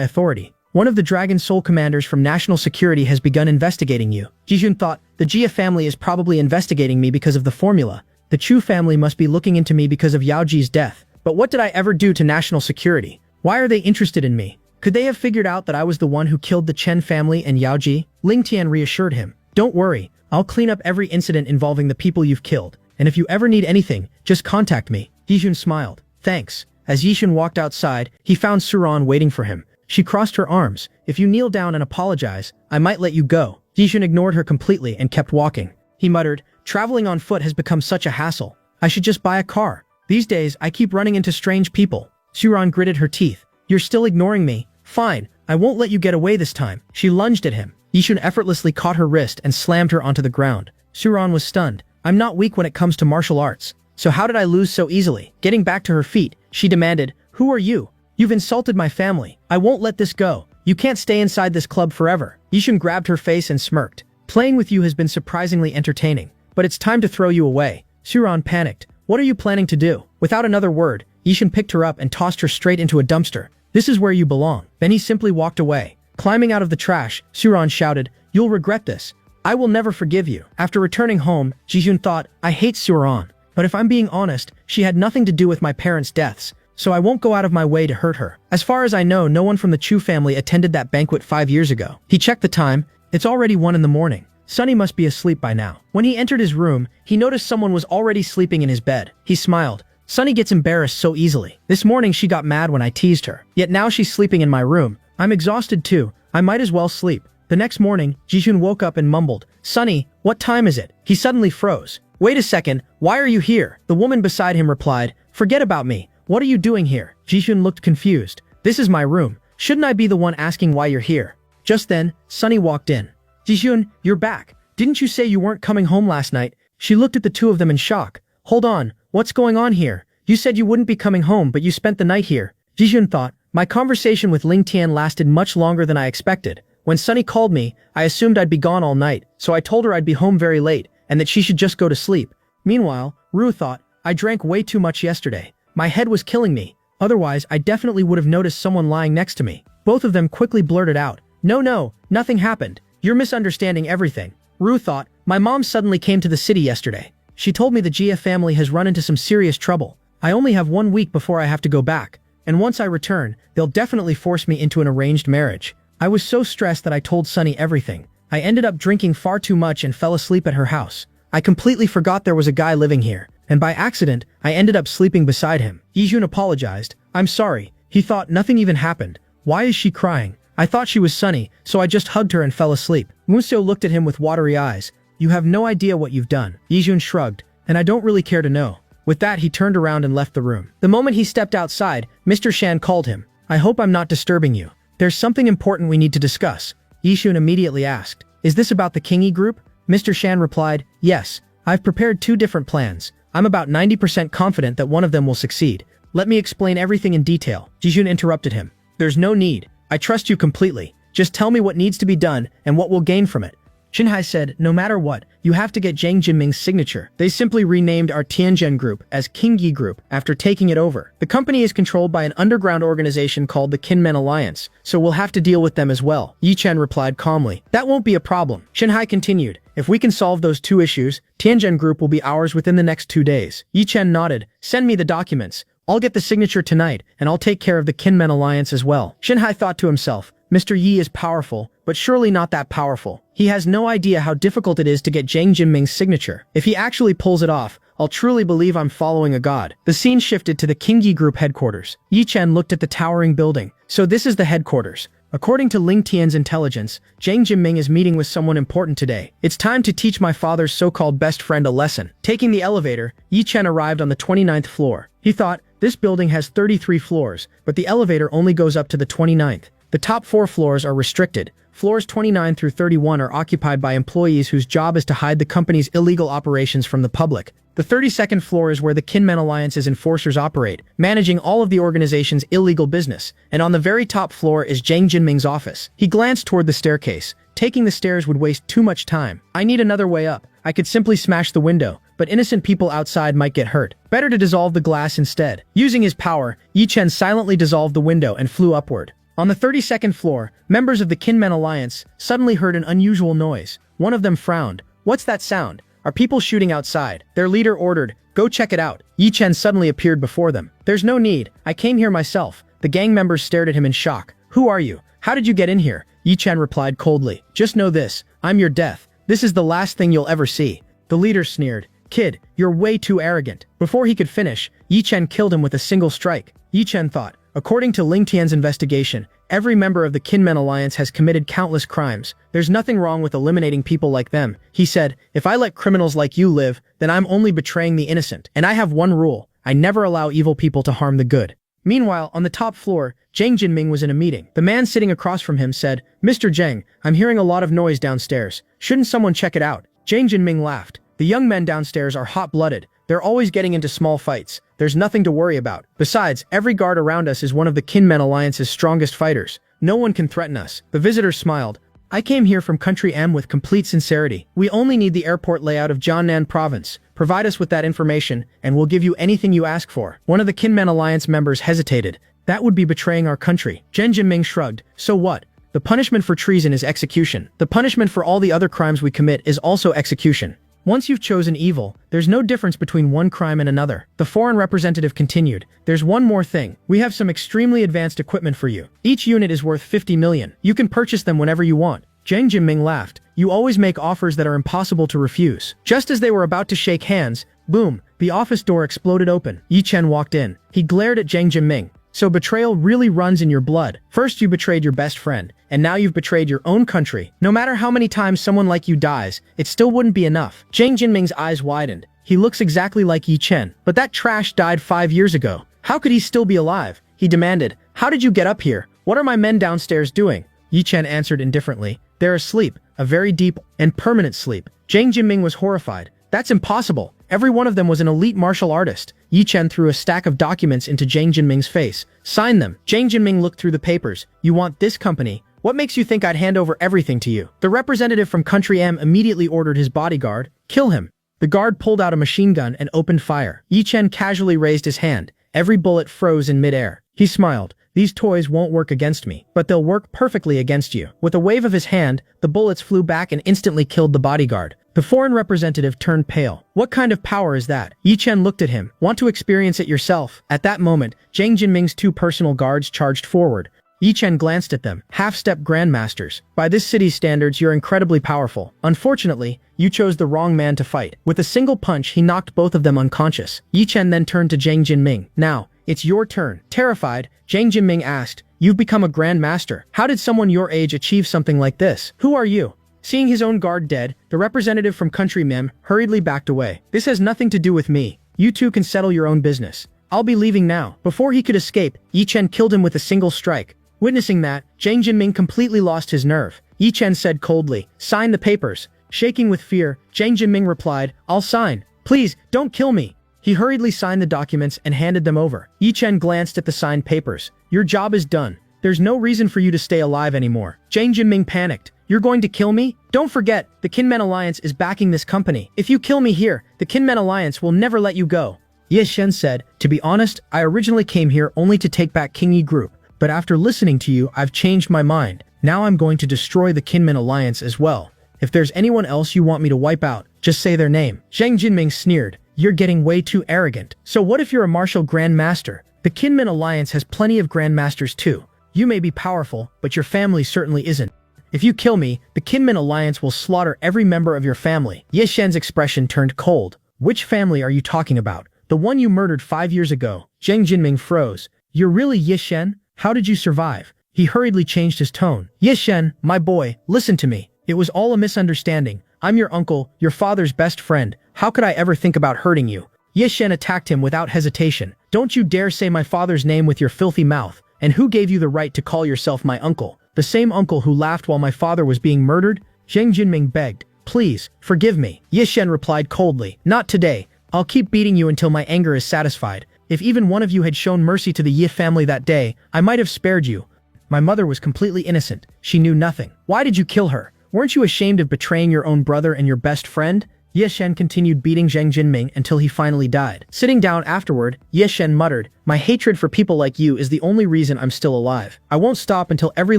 authority. One of the Dragon Soul commanders from National Security has begun investigating you. Jijun thought, the Jia family is probably investigating me because of the formula. The Chu family must be looking into me because of Yao Ji's death. But what did I ever do to National Security? Why are they interested in me? Could they have figured out that I was the one who killed the Chen family and Yao Ji? Ling Tian reassured him. Don't worry, I'll clean up every incident involving the people you've killed. And if you ever need anything, just contact me. Yijun smiled. Thanks. As Yishun walked outside, he found Suran waiting for him. She crossed her arms. If you kneel down and apologize, I might let you go. Yishun ignored her completely and kept walking. He muttered, traveling on foot has become such a hassle. I should just buy a car. These days, I keep running into strange people. Suran gritted her teeth. You're still ignoring me? Fine, I won't let you get away this time. She lunged at him. Yishun effortlessly caught her wrist and slammed her onto the ground. Suran was stunned. I'm not weak when it comes to martial arts. So how did I lose so easily? Getting back to her feet, she demanded, who are you? You've insulted my family. I won't let this go. You can't stay inside this club forever. Yishun grabbed her face and smirked. Playing with you has been surprisingly entertaining, but it's time to throw you away. Suran panicked. What are you planning to do? Without another word, Yishun picked her up and tossed her straight into a dumpster. This is where you belong. Then he simply walked away. Climbing out of the trash, Suran shouted, you'll regret this. I will never forgive you. After returning home, Jijun thought, I hate Suran. But if I'm being honest, she had nothing to do with my parents' deaths, so I won't go out of my way to hurt her. As far as I know, no one from the Chu family attended that banquet 5 years ago. He checked the time. It's already 1 in the morning. Sunny must be asleep by now. When he entered his room, he noticed someone was already sleeping in his bed. He smiled. Sunny gets embarrassed so easily. This morning she got mad when I teased her. Yet now she's sleeping in my room. I'm exhausted too. I might as well sleep. The next morning, Jijun woke up and mumbled, Sunny, what time is it? He suddenly froze. Wait a second, why are you here? The woman beside him replied, forget about me. What are you doing here? Jijun looked confused. This is my room. Shouldn't I be the one asking why you're here? Just then, Sunny walked in. Jijun, you're back. Didn't you say you weren't coming home last night? She looked at the two of them in shock. Hold on, what's going on here? You said you wouldn't be coming home, but you spent the night here. Jijun thought, my conversation with Ling Tian lasted much longer than I expected. When Sunny called me, I assumed I'd be gone all night, so I told her I'd be home very late, and that she should just go to sleep. Meanwhile, Ru thought, I drank way too much yesterday. My head was killing me. Otherwise, I definitely would have noticed someone lying next to me. Both of them quickly blurted out, no, nothing happened. You're misunderstanding everything. Ru thought, my mom suddenly came to the city yesterday. She told me the Jia family has run into some serious trouble. I only have 1 week before I have to go back. And once I return, they'll definitely force me into an arranged marriage. I was so stressed that I told Sunny everything. I ended up drinking far too much and fell asleep at her house. I completely forgot there was a guy living here, and by accident, I ended up sleeping beside him. Yijun apologized. I'm sorry. He thought nothing even happened. Why is she crying? I thought she was Sunny, so I just hugged her and fell asleep. Museo looked at him with watery eyes. You have no idea what you've done. Yijun shrugged, and I don't really care to know. With that, he turned around and left the room. The moment he stepped outside, Mr. Shan called him. I hope I'm not disturbing you. There's something important we need to discuss. Yishun immediately asked, is this about the Kingi group? Mr. Shan replied, yes. I've prepared 2 different plans. I'm about 90% confident that one of them will succeed. Let me explain everything in detail. Jijun interrupted him. There's no need. I trust you completely. Just tell me what needs to be done and what we'll gain from it. Shinhai said, no matter what, you have to get Zhang Jinming's signature. They simply renamed our Tianjin group as Kingi Group after taking it over. The company is controlled by an underground organization called the Kinmen Alliance, so we'll have to deal with them as well. Yi Chen replied calmly. That won't be a problem. Shinhai continued, if we can solve those 2 issues, Tianjin Group will be ours within the next 2 days. Yi Chen nodded. Send me the documents. I'll get the signature tonight, and I'll take care of the Kinmen Alliance as well. Shinhai thought to himself, Mr. Yi is powerful, but surely not that powerful. He has no idea how difficult it is to get Zhang Jinming's signature. If he actually pulls it off, I'll truly believe I'm following a god. The scene shifted to the Kingi Group headquarters. Yi Chen looked at the towering building. So this is the headquarters. According to Ling Tian's intelligence, Zhang Jinming is meeting with someone important today. It's time to teach my father's so-called best friend a lesson. Taking the elevator, Yi Chen arrived on the 29th floor. He thought, this building has 33 floors, but the elevator only goes up to the 29th. The top 4 floors are restricted. Floors 29 through 31 are occupied by employees whose job is to hide the company's illegal operations from the public. The 32nd floor is where the Kinmen Alliance's enforcers operate, managing all of the organization's illegal business. And on the very top floor is Zhang Jinming's office. He glanced toward the staircase. Taking the stairs would waste too much time. I need another way up. I could simply smash the window, but innocent people outside might get hurt. Better to dissolve the glass instead. Using his power, Yi Chen silently dissolved the window and flew upward. On the 32nd floor, members of the Kinmen Alliance suddenly heard an unusual noise. One of them frowned. What's that sound? Are people shooting outside? Their leader ordered, go check it out. Yi Chen suddenly appeared before them. There's no need. I came here myself. The gang members stared at him in shock. Who are you? How did you get in here? Yi Chen replied coldly. Just know this. I'm your death. This is the last thing you'll ever see. The leader sneered. Kid, you're way too arrogant. Before he could finish, Yi Chen killed him with a single strike. Yi Chen thought, according to Ling Tian's investigation, every member of the Kinmen Alliance has committed countless crimes. There's nothing wrong with eliminating people like them. He said, if I let criminals like you live, then I'm only betraying the innocent. And I have one rule. I never allow evil people to harm the good. Meanwhile, on the top floor, Zhang Jinming was in a meeting. The man sitting across from him said, Mr. Zhang, I'm hearing a lot of noise downstairs. Shouldn't someone check it out? Zhang Jinming laughed. The young men downstairs are hot-blooded. They're always getting into small fights. There's nothing to worry about. Besides, every guard around us is one of the Kinmen Alliance's strongest fighters. No one can threaten us. The visitor smiled. I came here from Country M with complete sincerity. We only need the airport layout of Jiangnan Province. Provide us with that information, and we'll give you anything you ask for. One of the Kinmen Alliance members hesitated. That would be betraying our country. Zhang Jinming shrugged. So what? The punishment for treason is execution. The punishment for all the other crimes we commit is also execution. Once you've chosen evil, there's no difference between one crime and another. The foreign representative continued. There's one more thing. We have some extremely advanced equipment for you. Each unit is worth 50 million. You can purchase them whenever you want. Zhang Jinming laughed. You always make offers that are impossible to refuse. Just as they were about to shake hands, boom, the office door exploded open. Yi Chen walked in. He glared at Zhang Jinming. So betrayal really runs in your blood. First you betrayed your best friend, and now you've betrayed your own country. No matter how many times someone like you dies, it still wouldn't be enough. Zhang Jinming's eyes widened. He looks exactly like Yi Chen, but that trash died 5 years ago. How could he still be alive? He demanded. How did you get up here? What are my men downstairs doing? Yi Chen answered indifferently. They're asleep, a very deep and permanent sleep. Zhang Jinming was horrified. That's impossible. Every one of them was an elite martial artist. Yi Chen threw a stack of documents into Zhang Jinming's face. Sign them. Zhang Jinming looked through the papers. You want this company? What makes you think I'd hand over everything to you? The representative from Country M immediately ordered his bodyguard, kill him. The guard pulled out a machine gun and opened fire. Yi Chen casually raised his hand. Every bullet froze in midair. He smiled. These toys won't work against me, but they'll work perfectly against you. With a wave of his hand, the bullets flew back and instantly killed the bodyguard. The foreign representative turned pale. What kind of power is that? Yi Chen looked at him. Want to experience it yourself? At that moment, Zhang Jinming's 2 personal guards charged forward. Yi Chen glanced at them. Half-step grandmasters. By this city's standards, you're incredibly powerful. Unfortunately, you chose the wrong man to fight. With a single punch, he knocked both of them unconscious. Yi Chen then turned to Zhang Jinming. Now, it's your turn. Terrified, Zhang Jinming asked, You've become a grandmaster. How did someone your age achieve something like this? Who are you? Seeing his own guard dead, the representative from Country Mem hurriedly backed away. This has nothing to do with me. You two can settle your own business. I'll be leaving now. Before he could escape, Yi Chen killed him with a single strike. Witnessing that, Zhang Jinming completely lost his nerve. Yi Chen said coldly, Sign the papers. Shaking with fear, Zhang Jinming replied, I'll sign. Please, don't kill me. He hurriedly signed the documents and handed them over. Yi Chen glanced at the signed papers. Your job is done. There's no reason for you to stay alive anymore. Zhang Jinming panicked. You're going to kill me? Don't forget, the Kinmen Alliance is backing this company. If you kill me here, the Kinmen Alliance will never let you go. Yi Chen said, To be honest, I originally came here only to take back King Yi Group, but after listening to you, I've changed my mind. Now I'm going to destroy the Kinmen Alliance as well. If there's anyone else you want me to wipe out, just say their name. Zhang Jinming sneered. You're getting way too arrogant. So what if you're a martial grandmaster? The Kinmen Alliance has plenty of grandmasters too. You may be powerful, but your family certainly isn't. If you kill me, the Kinmen Alliance will slaughter every member of your family. Yi Shen's expression turned cold. Which family are you talking about? The one you murdered 5 years ago. Zhang Jinming froze. You're really Yi Shen? How did you survive? He hurriedly changed his tone. Yi Shen, my boy, listen to me. It was all a misunderstanding. I'm your uncle, your father's best friend. How could I ever think about hurting you? Yi Shen attacked him without hesitation. Don't you dare say my father's name with your filthy mouth. And who gave you the right to call yourself my uncle? The same uncle who laughed while my father was being murdered? Zhang Jinming begged. Please, forgive me. Yi Shen replied coldly. Not today. I'll keep beating you until my anger is satisfied. If even one of you had shown mercy to the Yi family that day, I might have spared you. My mother was completely innocent. She knew nothing. Why did you kill her? Weren't you ashamed of betraying your own brother and your best friend? Ye Shen continued beating Zhang Jinming until he finally died. Sitting down afterward, Ye Shen muttered, "My hatred for people like you is the only reason I'm still alive. I won't stop until every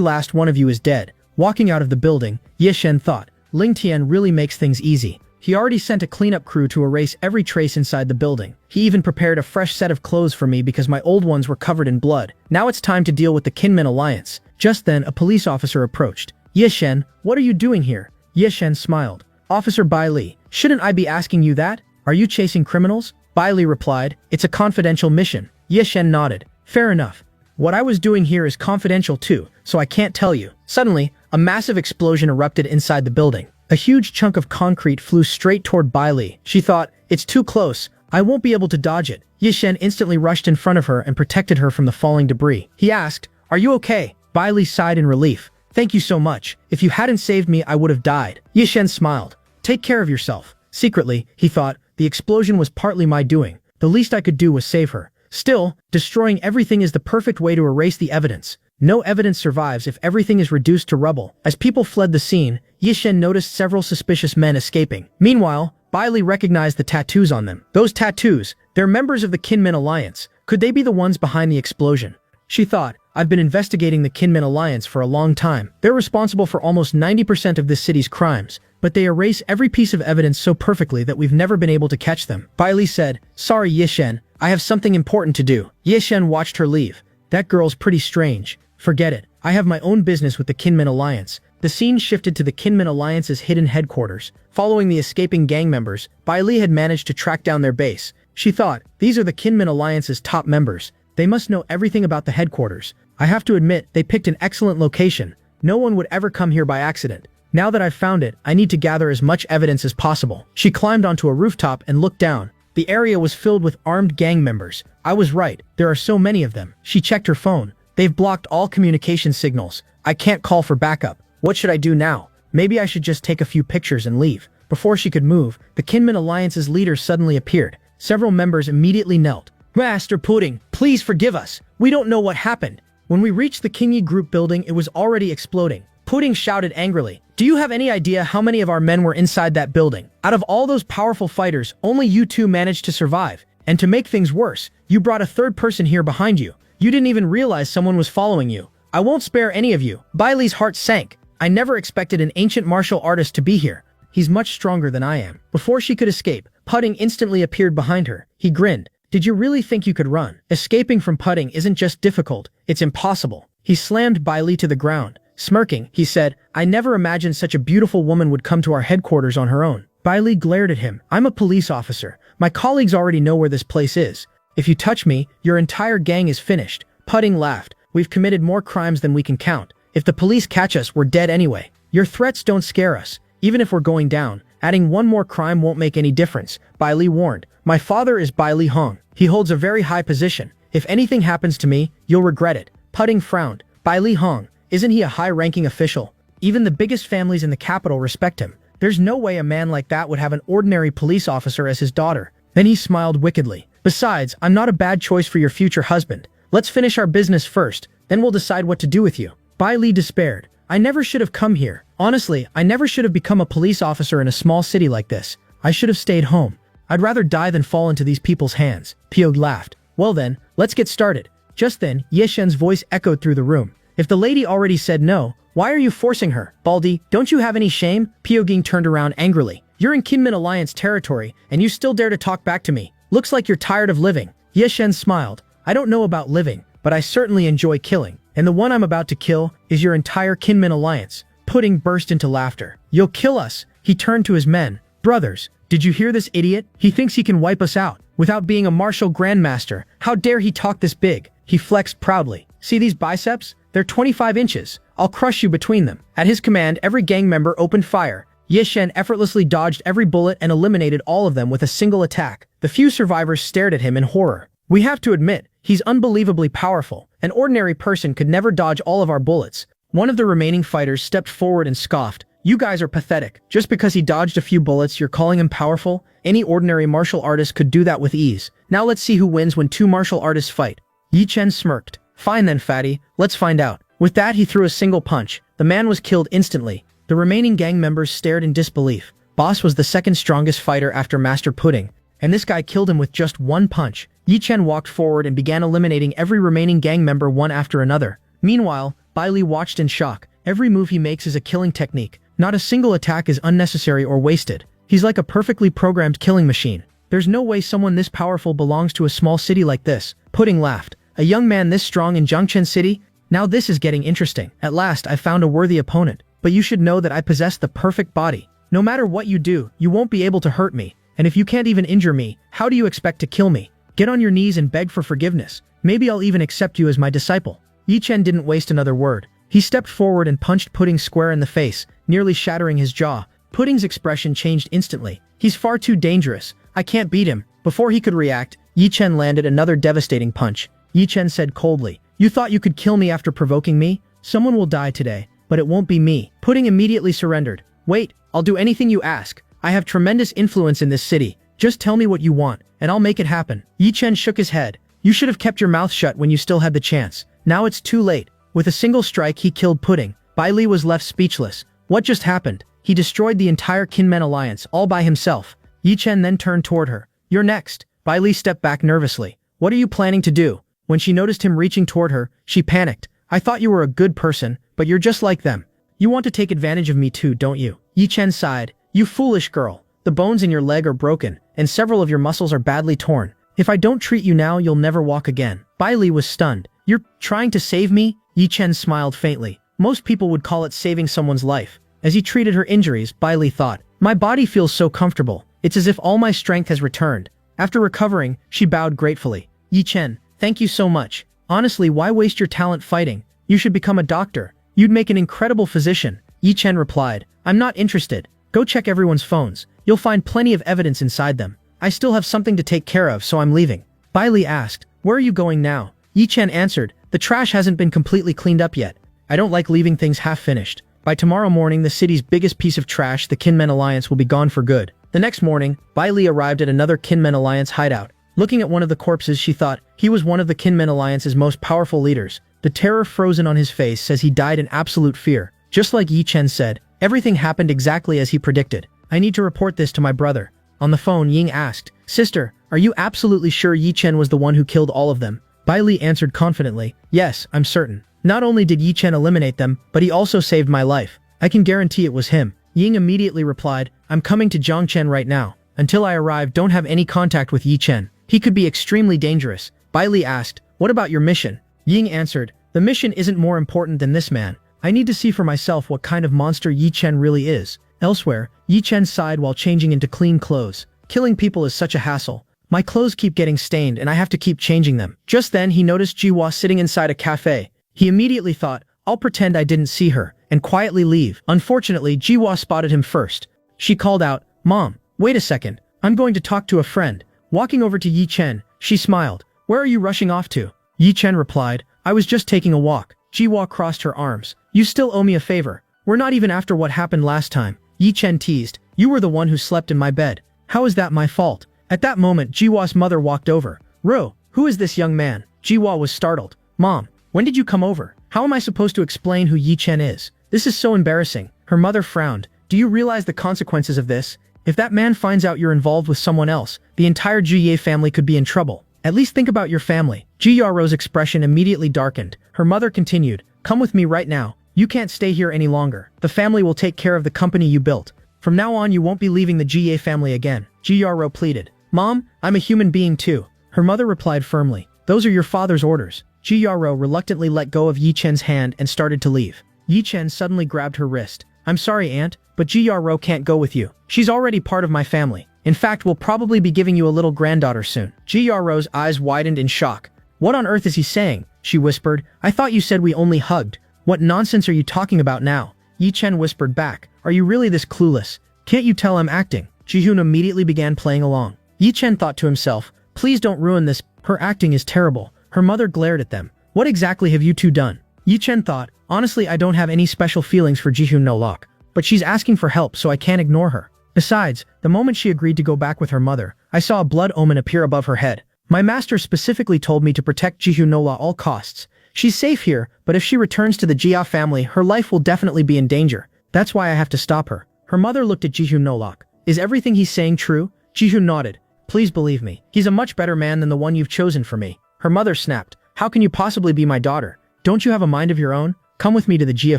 last one of you is dead." Walking out of the building, Ye Shen thought, Ling Tian really makes things easy. He already sent a cleanup crew to erase every trace inside the building. He even prepared a fresh set of clothes for me because my old ones were covered in blood. Now it's time to deal with the Kinmen Alliance. Just then, a police officer approached. "Ye Shen, what are you doing here?" Ye Shen smiled. "Officer Bai Li, shouldn't I be asking you that? Are you chasing criminals?" Bai Li replied, "It's a confidential mission." Ye Shen nodded. "Fair enough. What I was doing here is confidential too, so I can't tell you." Suddenly, a massive explosion erupted inside the building. A huge chunk of concrete flew straight toward Bai Li. She thought, "It's too close. I won't be able to dodge it." Ye Shen instantly rushed in front of her and protected her from the falling debris. He asked, "Are you okay?" Bai Li sighed in relief. "Thank you so much. If you hadn't saved me, I would have died." Ye Shen smiled. "Take care of yourself." Secretly, he thought, the explosion was partly my doing. The least I could do was save her. Still, destroying everything is the perfect way to erase the evidence. No evidence survives if everything is reduced to rubble. As people fled the scene, Ye Shen noticed several suspicious men escaping. Meanwhile, Bai Li recognized the tattoos on them. Those tattoos, they're members of the Kinmen Alliance. Could they be the ones behind the explosion? She thought, I've been investigating the Kinmen Alliance for a long time. They're responsible for almost 90% of this city's crimes, but they erase every piece of evidence so perfectly that we've never been able to catch them. Bai Li said, "Sorry, Ye Shen, I have something important to do." Ye Shen watched her leave. "That girl's pretty strange. Forget it. I have my own business with the Kinmen Alliance." The scene shifted to the Kinmen Alliance's hidden headquarters. Following the escaping gang members, Bai Li had managed to track down their base. She thought, these are the Kinmen Alliance's top members. They must know everything about the headquarters. I have to admit, they picked an excellent location. No one would ever come here by accident. Now that I've found it, I need to gather as much evidence as possible. She climbed onto a rooftop and looked down. The area was filled with armed gang members. I was right, there are so many of them. She checked her phone. They've blocked all communication signals. I can't call for backup. What should I do now? Maybe I should just take a few pictures and leave. Before she could move, the Kinmen Alliance's leader suddenly appeared. Several members immediately knelt. "Master Pudding, please forgive us. We don't know what happened." When we reached the Kinyi group building, it was already exploding. Pudding shouted angrily, "Do you have any idea how many of our men were inside that building? Out of all those powerful fighters, only you two managed to survive. And to make things worse, you brought a third person here behind you. You didn't even realize someone was following you. I won't spare any of you." Bai Li's heart sank. I never expected an ancient martial artist to be here. He's much stronger than I am. Before she could escape, Pudding instantly appeared behind her. He grinned. "Did you really think you could run? Escaping from Pudding isn't just difficult, it's impossible." He slammed Bai Li to the ground. Smirking, he said, "I never imagined such a beautiful woman would come to our headquarters on her own." Bai Li glared at him. "I'm a police officer. My colleagues already know where this place is. If you touch me, your entire gang is finished." Pudding laughed. "We've committed more crimes than we can count. If the police catch us, we're dead anyway. Your threats don't scare us. Even if we're going down, adding one more crime won't make any difference." Bai Li warned. "My father is Bai Li Hong. He holds a very high position. If anything happens to me, you'll regret it." Pudding frowned. "Bai Li Hong, isn't he a high-ranking official? Even the biggest families in the capital respect him. There's no way a man like that would have an ordinary police officer as his daughter." Then he smiled wickedly. "Besides, I'm not a bad choice for your future husband. Let's finish our business first, then we'll decide what to do with you." Bai Li despaired. "I never should have come here. Honestly, I never should have become a police officer in a small city like this. I should have stayed home. I'd rather die than fall into these people's hands." Pyog laughed. "Well then, let's get started." Just then, Ye Shen's voice echoed through the room. "If the lady already said no, why are you forcing her? Baldi, don't you have any shame?" Pyoging turned around angrily. "You're in Kinmen Alliance territory, and you still dare to talk back to me. Looks like you're tired of living." Ye Shen smiled. "I don't know about living, but I certainly enjoy killing. And the one I'm about to kill is your entire Kinmen Alliance." Pudding burst into laughter. "You'll kill us?" He turned to his men. "Brothers, did you hear this idiot? He thinks he can wipe us out. Without being a martial grandmaster, how dare he talk this big?" He flexed proudly. "See these biceps? They're 25 inches. I'll crush you between them." At his command, every gang member opened fire. Ye Shen effortlessly dodged every bullet and eliminated all of them with a single attack. The few survivors stared at him in horror. "We have to admit, he's unbelievably powerful. An ordinary person could never dodge all of our bullets." One of the remaining fighters stepped forward and scoffed. "You guys are pathetic. Just because he dodged a few bullets, you're calling him powerful? Any ordinary martial artist could do that with ease. Now let's see who wins when two martial artists fight." Yi Chen smirked. "Fine then, fatty. Let's find out." With that, he threw a single punch. The man was killed instantly. The remaining gang members stared in disbelief. Boss was the second strongest fighter after Master Pudding, and this guy killed him with just one punch. Yi Chen walked forward and began eliminating every remaining gang member one after another. Meanwhile, Bai Li watched in shock. Every move he makes is a killing technique. Not a single attack is unnecessary or wasted. He's like a perfectly programmed killing machine. There's no way someone this powerful belongs to a small city like this. Pudding laughed. A young man this strong in Zhangchen City? Now this is getting interesting. At last I found a worthy opponent. But you should know that I possess the perfect body. No matter what you do, you won't be able to hurt me. And if you can't even injure me, how do you expect to kill me? Get on your knees and beg for forgiveness. Maybe I'll even accept you as my disciple. Yi Chen didn't waste another word. He stepped forward and punched Pudding square in the face, nearly shattering his jaw. Pudding's expression changed instantly. He's far too dangerous. I can't beat him. Before he could react, Yi Chen landed another devastating punch. Yi Chen said coldly, "You thought you could kill me after provoking me? Someone will die today, but it won't be me." Pudding immediately surrendered. "Wait, I'll do anything you ask. I have tremendous influence in this city. Just tell me what you want, and I'll make it happen." Yi Chen shook his head. "You should have kept your mouth shut when you still had the chance. Now it's too late." With a single strike he killed Pudding. Bai Li was left speechless. What just happened? He destroyed the entire Kinmen alliance, all by himself. Yi Chen then turned toward her. "You're next." Bai Li stepped back nervously. "What are you planning to do?" When she noticed him reaching toward her, she panicked. "I thought you were a good person, but you're just like them. You want to take advantage of me too, don't you?" Yi Chen sighed. "You foolish girl. The bones in your leg are broken, and several of your muscles are badly torn. If I don't treat you now, you'll never walk again." Bai Li was stunned. "You're trying to save me?" Yi Chen smiled faintly. Most people would call it saving someone's life. As he treated her injuries, Bai Li thought, "My body feels so comfortable. It's as if all my strength has returned." After recovering, she bowed gratefully. "Yi Chen, thank you so much. Honestly, why waste your talent fighting? You should become a doctor. You'd make an incredible physician." Yi Chen replied, "I'm not interested. Go check everyone's phones. You'll find plenty of evidence inside them. I still have something to take care of, so I'm leaving." Bai Li asked, "Where are you going now?" Yi Chen answered, "The trash hasn't been completely cleaned up yet. I don't like leaving things half-finished. By tomorrow morning, the city's biggest piece of trash, the Kinmen Alliance, will be gone for good." The next morning, Bai Li arrived at another Kinmen Alliance hideout. Looking at one of the corpses, she thought, he was one of the Kinmen Alliance's most powerful leaders. The terror frozen on his face says he died in absolute fear. Just like Yi Chen said, everything happened exactly as he predicted. "I need to report this to my brother." On the phone, Ying asked, "Sister, are you absolutely sure Yi Chen was the one who killed all of them?" Bai Li answered confidently, "Yes, I'm certain. Not only did Yi Chen eliminate them, but he also saved my life. I can guarantee it was him." Ying immediately replied, "I'm coming to Zhangchen right now. Until I arrive, don't have any contact with Yi Chen. He could be extremely dangerous." Bai Li asked, "What about your mission?" Ying answered, "The mission isn't more important than this man. I need to see for myself what kind of monster Yi Chen really is." Elsewhere, Yi Chen sighed while changing into clean clothes. "Killing people is such a hassle. My clothes keep getting stained and I have to keep changing them." Just then he noticed Jiwa sitting inside a cafe. He immediately thought, "I'll pretend I didn't see her," and quietly leave. Unfortunately, Jiwa spotted him first. She called out, "Mom, wait a second. I'm going to talk to a friend." Walking over to Yi Chen, she smiled. "Where are you rushing off to?" Yi Chen replied, "I was just taking a walk." Jiwa crossed her arms. "You still owe me a favor. We're not even after what happened last time." Yi Chen teased, "You were the one who slept in my bed. How is that my fault?" At that moment, Jiwa's mother walked over. "Ro, who is this young man?" Jiwa was startled. "Mom, when did you come over? How am I supposed to explain who Yi Chen is? This is so embarrassing." Her mother frowned. "Do you realize the consequences of this? If that man finds out you're involved with someone else, the entire Jiye family could be in trouble. At least think about your family." Ji Yaro's expression immediately darkened. Her mother continued, "Come with me right now. You can't stay here any longer. The family will take care of the company you built. From now on, you won't be leaving the Jiye family again." Ji Yaro pleaded. "Mom, I'm a human being too." Her mother replied firmly, "Those are your father's orders." Ji Yaro reluctantly let go of Yi Chen's hand and started to leave. Yi Chen suddenly grabbed her wrist. "I'm sorry, Aunt, but Ji Yaro can't go with you. She's already part of my family. In fact, we'll probably be giving you a little granddaughter soon." Ji Yaro's eyes widened in shock. "What on earth is he saying?" she whispered. "I thought you said we only hugged. What nonsense are you talking about now?" Yi Chen whispered back, "Are you really this clueless? Can't you tell I'm acting?" Ji-hoon immediately began playing along. Yi Chen thought to himself, "Please don't ruin this. Her acting is terrible." Her mother glared at them. "What exactly have you two done?" Yi Chen thought, "Honestly, I don't have any special feelings for Ji-hoon no Lok, but she's asking for help, so I can't ignore her. Besides, the moment she agreed to go back with her mother, I saw a blood omen appear above her head. My master specifically told me to protect Ji-hoon Nola at all costs. She's safe here, but if she returns to the Jia family, her life will definitely be in danger. That's why I have to stop her." Her mother looked at Jihoon Nolok. Is everything he's saying true? Jihoon nodded. Please believe me. He's a much better man than the one you've chosen for me. Her mother snapped. How can you possibly be my daughter? Don't you have a mind of your own? Come with me to the Jia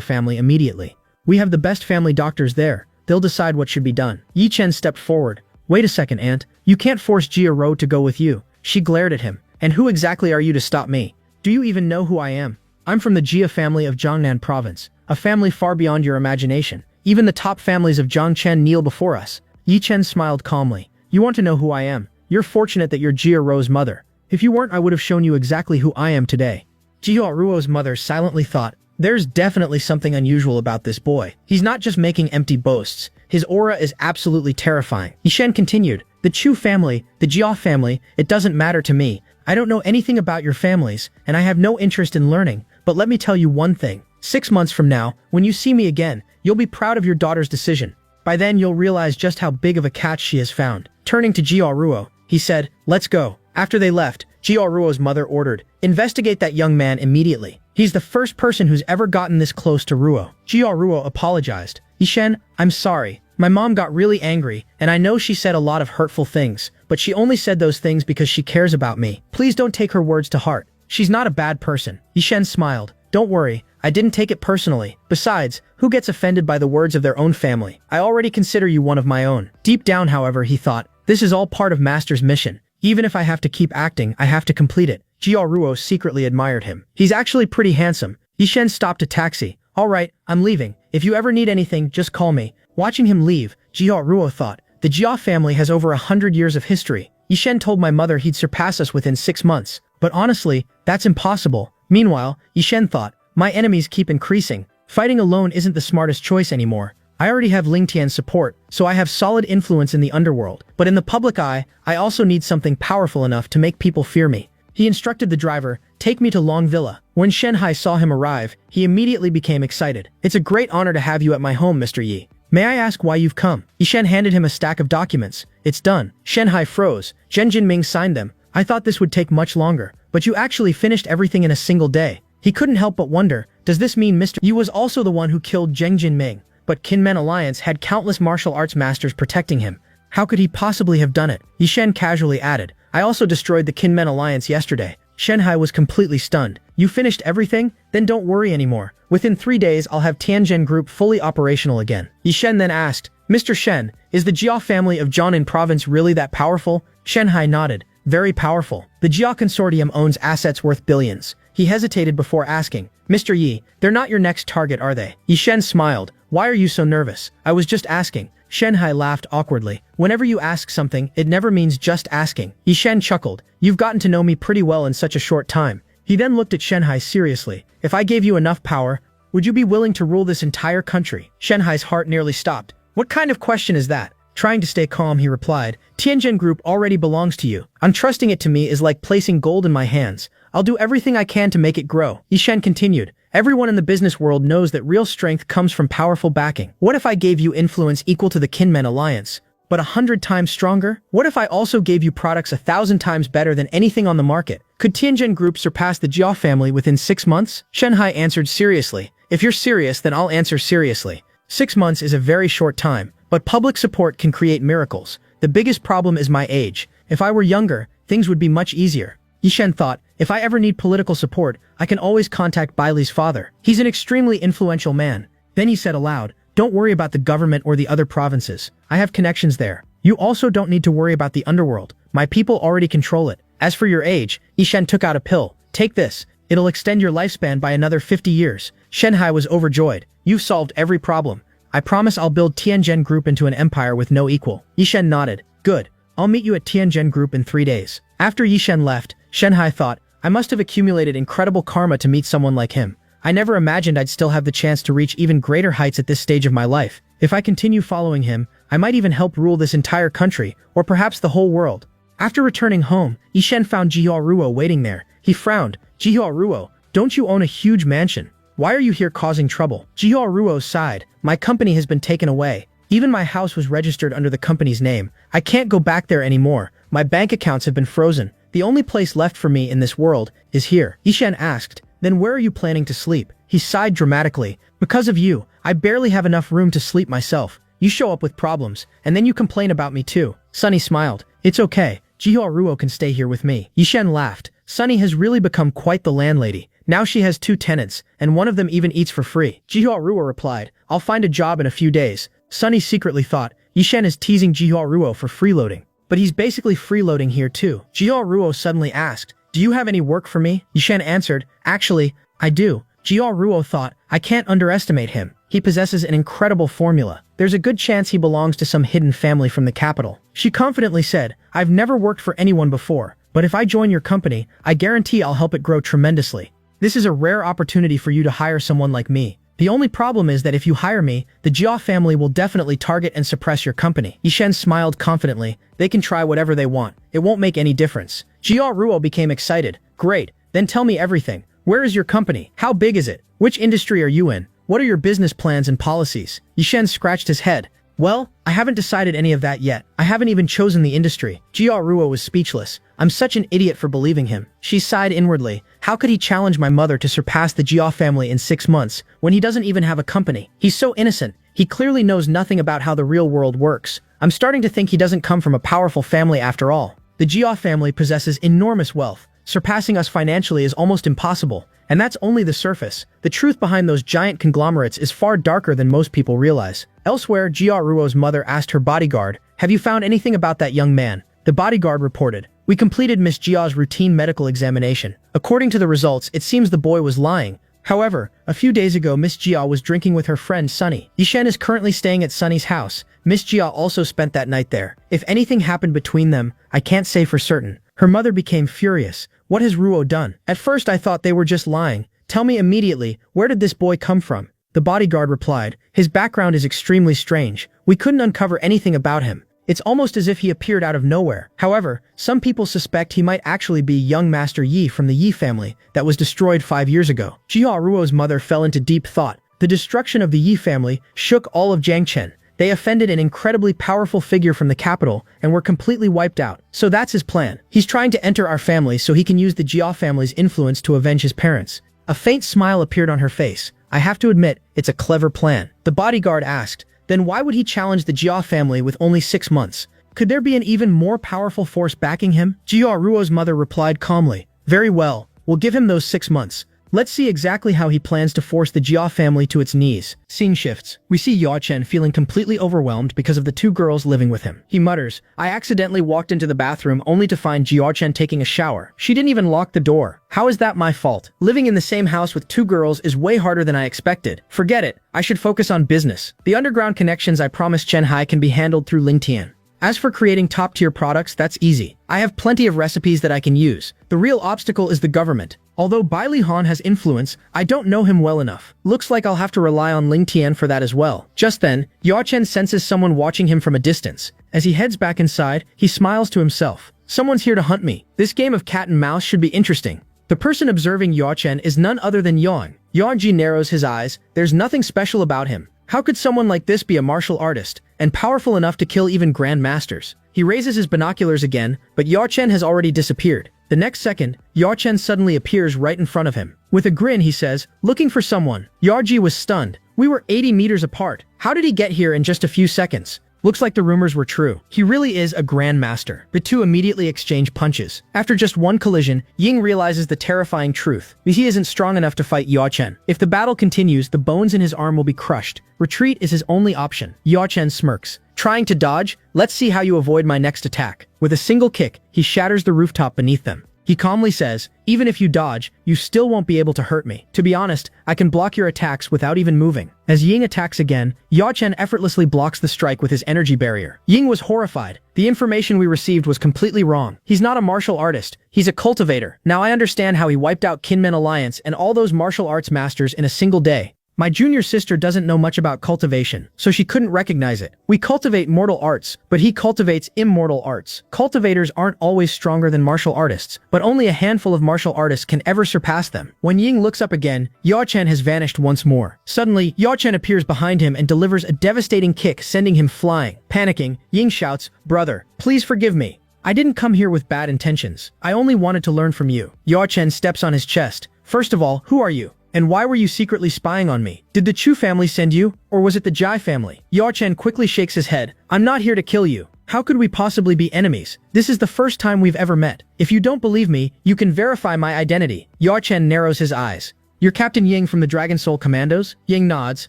family immediately. We have the best family doctors there. They'll decide what should be done. Yi Chen stepped forward. Wait a second, aunt. You can't force Jia Ro to go with you. She glared at him. And who exactly are you to stop me? Do you even know who I am? I'm from the Jia family of Jiangnan province, a family far beyond your imagination. Even the top families of Jiangchen kneel before us. Yi Chen smiled calmly. You want to know who I am? You're fortunate that you're Jia Ro's mother. If you weren't, I would have shown you exactly who I am today. Jia Ruo's mother silently thought, there's definitely something unusual about this boy. He's not just making empty boasts. His aura is absolutely terrifying. Yishen continued, the Chu family, the Jia family, it doesn't matter to me. I don't know anything about your families, and I have no interest in learning, but let me tell you one thing. 6 months from now, when you see me again, you'll be proud of your daughter's decision. By then, you'll realize just how big of a catch she has found. Turning to Jia Ruo, he said, let's go. After they left, Jia Ruo's mother ordered, investigate that young man immediately. He's the first person who's ever gotten this close to Ruo. Jia Ruo apologized. Yishen, I'm sorry. My mom got really angry, and I know she said a lot of hurtful things, but she only said those things because she cares about me. Please don't take her words to heart. She's not a bad person. Yishen smiled. Don't worry, I didn't take it personally. Besides, who gets offended by the words of their own family? I already consider you one of my own. Deep down, however, he thought, this is all part of Master's mission. Even if I have to keep acting, I have to complete it. Jia Ruo secretly admired him. He's actually pretty handsome. Yishen stopped a taxi. All right, I'm leaving. If you ever need anything, just call me. Watching him leave, Jia Ruo thought, the Jia family has over 100 years of history. Yishen told my mother he'd surpass us within 6 months. But honestly, that's impossible. Meanwhile, Yishen thought, my enemies keep increasing. Fighting alone isn't the smartest choice anymore. I already have Ling Tian's support, so I have solid influence in the underworld. But in the public eye, I also need something powerful enough to make people fear me. He instructed the driver, take me to Long Villa. When Shenhai saw him arrive, he immediately became excited. It's a great honor to have you at my home, Mr. Yi. May I ask why you've come? Yishen handed him a stack of documents. It's done. Shenhai froze. Zhen Jinming signed them. I thought this would take much longer, but you actually finished everything in a single day. He couldn't help but wonder, does this mean Mr. Yi was also the one who killed Zheng Jinming? But Kinmen Alliance had countless martial arts masters protecting him. How could he possibly have done it? Yishen casually added, I also destroyed the Kinmen Alliance yesterday. Shenhai was completely stunned. You finished everything? Then don't worry anymore. Within 3 days, I'll have Tianzhen Group fully operational again. Yishen then asked, Mr. Shen, is the Jia family of Jiangnan province really that powerful? Shenhai nodded. Very powerful. The Jia consortium owns assets worth billions. He hesitated before asking, Mr. Yi, they're not your next target, are they? Yishen smiled. Why are you so nervous? I was just asking. Shenhai laughed awkwardly. Whenever you ask something, it never means just asking. Yishen chuckled. You've gotten to know me pretty well in such a short time. He then looked at Shenhai seriously. If I gave you enough power, would you be willing to rule this entire country? Shenhai's heart nearly stopped. What kind of question is that? Trying to stay calm, he replied, Tianzhen Group already belongs to you. Entrusting it to me is like placing gold in my hands. I'll do everything I can to make it grow. Yishen continued. Everyone in the business world knows that real strength comes from powerful backing. What if I gave you influence equal to the Kinmen Alliance, but 100 times stronger? What if I also gave you products 1,000 times better than anything on the market? Could Tianzhen Group surpass the Jia family within 6 months? Shenhai answered seriously. If you're serious, then I'll answer seriously. 6 months is a very short time, but public support can create miracles. The biggest problem is my age. If I were younger, things would be much easier. Yishen thought, if I ever need political support, I can always contact Bailey's father. He's an extremely influential man. Then he said aloud, don't worry about the government or the other provinces. I have connections there. You also don't need to worry about the underworld. My people already control it. As for your age, Yishen took out a pill. Take this. It'll extend your lifespan by another 50 years. Shenhai was overjoyed. You've solved every problem. I promise I'll build Tianzhen Group into an empire with no equal. Yishen nodded. Good. I'll meet you at Tianzhen Group in 3 days. After Yishen left, Shenhai thought, I must have accumulated incredible karma to meet someone like him. I never imagined I'd still have the chance to reach even greater heights at this stage of my life. If I continue following him, I might even help rule this entire country, or perhaps the whole world. After returning home, Yishen found Jihua Ruo waiting there. He frowned. Jihua Ruo, don't you own a huge mansion? Why are you here causing trouble? Jihua Ruo sighed. My company has been taken away. Even my house was registered under the company's name. I can't go back there anymore. My bank accounts have been frozen. The only place left for me in this world is here. Yishen asked, then where are you planning to sleep? He sighed dramatically. Because of you, I barely have enough room to sleep myself. You show up with problems, and then you complain about me too. Sunny smiled. It's okay. Jihyo Ruo can stay here with me. Yishen laughed. Sunny has really become quite the landlady. Now she has 2 tenants, and one of them even eats for free. Jihyo Ruo replied, I'll find a job in a few days. Sunny secretly thought, Yishen is teasing Jihyo Ruo for freeloading. But he's basically freeloading here too. Jihyo Ruo suddenly asked, do you have any work for me? Yishen answered, actually, I do. Jihyo Ruo thought, I can't underestimate him. He possesses an incredible formula. There's a good chance he belongs to some hidden family from the capital. She confidently said, I've never worked for anyone before, but if I join your company, I guarantee I'll help it grow tremendously. This is a rare opportunity for you to hire someone like me. The only problem is that if you hire me, the Jia family will definitely target and suppress your company. Yishen smiled confidently. They can try whatever they want. It won't make any difference. Jihyo Ruo became excited. Great, then tell me everything. Where is your company? How big is it? Which industry are you in? What are your business plans and policies? Yishen scratched his head. Well, I haven't decided any of that yet. I haven't even chosen the industry. Jihyo Ruo was speechless. I'm such an idiot for believing him. She sighed inwardly. How could he challenge my mother to surpass the Jia family in 6 months, when he doesn't even have a company? He's so innocent. He clearly knows nothing about how the real world works. I'm starting to think he doesn't come from a powerful family after all. The Jia family possesses enormous wealth. Surpassing us financially is almost impossible. And that's only the surface. The truth behind those giant conglomerates is far darker than most people realize. Elsewhere, Jihyo Ruo's mother asked her bodyguard, have you found anything about that young man? The bodyguard reported, we completed Miss Jia's routine medical examination. According to the results, it seems the boy was lying. However, a few days ago Miss Jia was drinking with her friend Sunny. Yishen is currently staying at Sunny's house. Miss Jia also spent that night there. If anything happened between them, I can't say for certain. Her mother became furious. What has Ruo done? At first I thought they were just lying. Tell me immediately, where did this boy come from? The bodyguard replied, his background is extremely strange. We couldn't uncover anything about him. It's almost as if he appeared out of nowhere. However, some people suspect he might actually be young Master Yi from the Yi family that was destroyed 5 years ago. Jihyo Ruo's mother fell into deep thought. The destruction of the Yi family shook all of Jiangchen. They offended an incredibly powerful figure from the capital and were completely wiped out. So that's his plan. He's trying to enter our family so he can use the Jia family's influence to avenge his parents. A faint smile appeared on her face. I have to admit, it's a clever plan. The bodyguard asked, then why would he challenge the Jia family with only 6 months? Could there be an even more powerful force backing him? Jihyo Ruo's mother replied calmly, very well, we'll give him those 6 months. Let's see exactly how he plans to force the Jia family to its knees. Scene shifts. We see Yachen feeling completely overwhelmed because of the 2 girls living with him. He mutters, I accidentally walked into the bathroom only to find Jiachen taking a shower. She didn't even lock the door. How is that my fault? Living in the same house with 2 girls is way harder than I expected. Forget it. I should focus on business. The underground connections I promised Chen Hai can be handled through Lingtian. As for creating top-tier products, that's easy. I have plenty of recipes that I can use. The real obstacle is the government. Although Bai Li Han has influence, I don't know him well enough. Looks like I'll have to rely on Ling Tian for that as well. Just then, Yachen senses someone watching him from a distance. As he heads back inside, he smiles to himself. Someone's here to hunt me. This game of cat and mouse should be interesting. The person observing Yachen is none other than Yang. Yang narrows his eyes. There's nothing special about him. How could someone like this be a martial artist, and powerful enough to kill even grandmasters? He raises his binoculars again, but Yachen has already disappeared. The next second, Yachen suddenly appears right in front of him. With a grin, he says, looking for someone. Yarji was stunned. We were 80 meters apart. How did he get here in just a few seconds? Looks like the rumors were true. He really is a grandmaster. The 2 immediately exchange punches. After just one collision, Ying realizes the terrifying truth. He isn't strong enough to fight Yachen. If the battle continues, the bones in his arm will be crushed. Retreat is his only option. Yachen smirks. Trying to dodge? Let's see how you avoid my next attack. With a single kick, he shatters the rooftop beneath them. He calmly says, even if you dodge, you still won't be able to hurt me. To be honest, I can block your attacks without even moving. As Ying attacks again, Yachen effortlessly blocks the strike with his energy barrier. Ying was horrified. The information we received was completely wrong. He's not a martial artist. He's a cultivator. Now I understand how he wiped out Kinmen Alliance and all those martial arts masters in a single day. My junior sister doesn't know much about cultivation, so she couldn't recognize it. We cultivate mortal arts, but he cultivates immortal arts. Cultivators aren't always stronger than martial artists, but only a handful of martial artists can ever surpass them. When Ying looks up again, Yachen has vanished once more. Suddenly, Yachen appears behind him and delivers a devastating kick, sending him flying. Panicking, Ying shouts, brother, please forgive me. I didn't come here with bad intentions. I only wanted to learn from you. Yachen steps on his chest. First of all, who are you? And why were you secretly spying on me? Did the Chu family send you, or was it the Jai family? Yao Chen quickly shakes his head. I'm not here to kill you. How could we possibly be enemies? This is the first time we've ever met. If you don't believe me, you can verify my identity. Yao Chen narrows his eyes. You're Captain Ying from the Dragon Soul Commandos? Ying nods.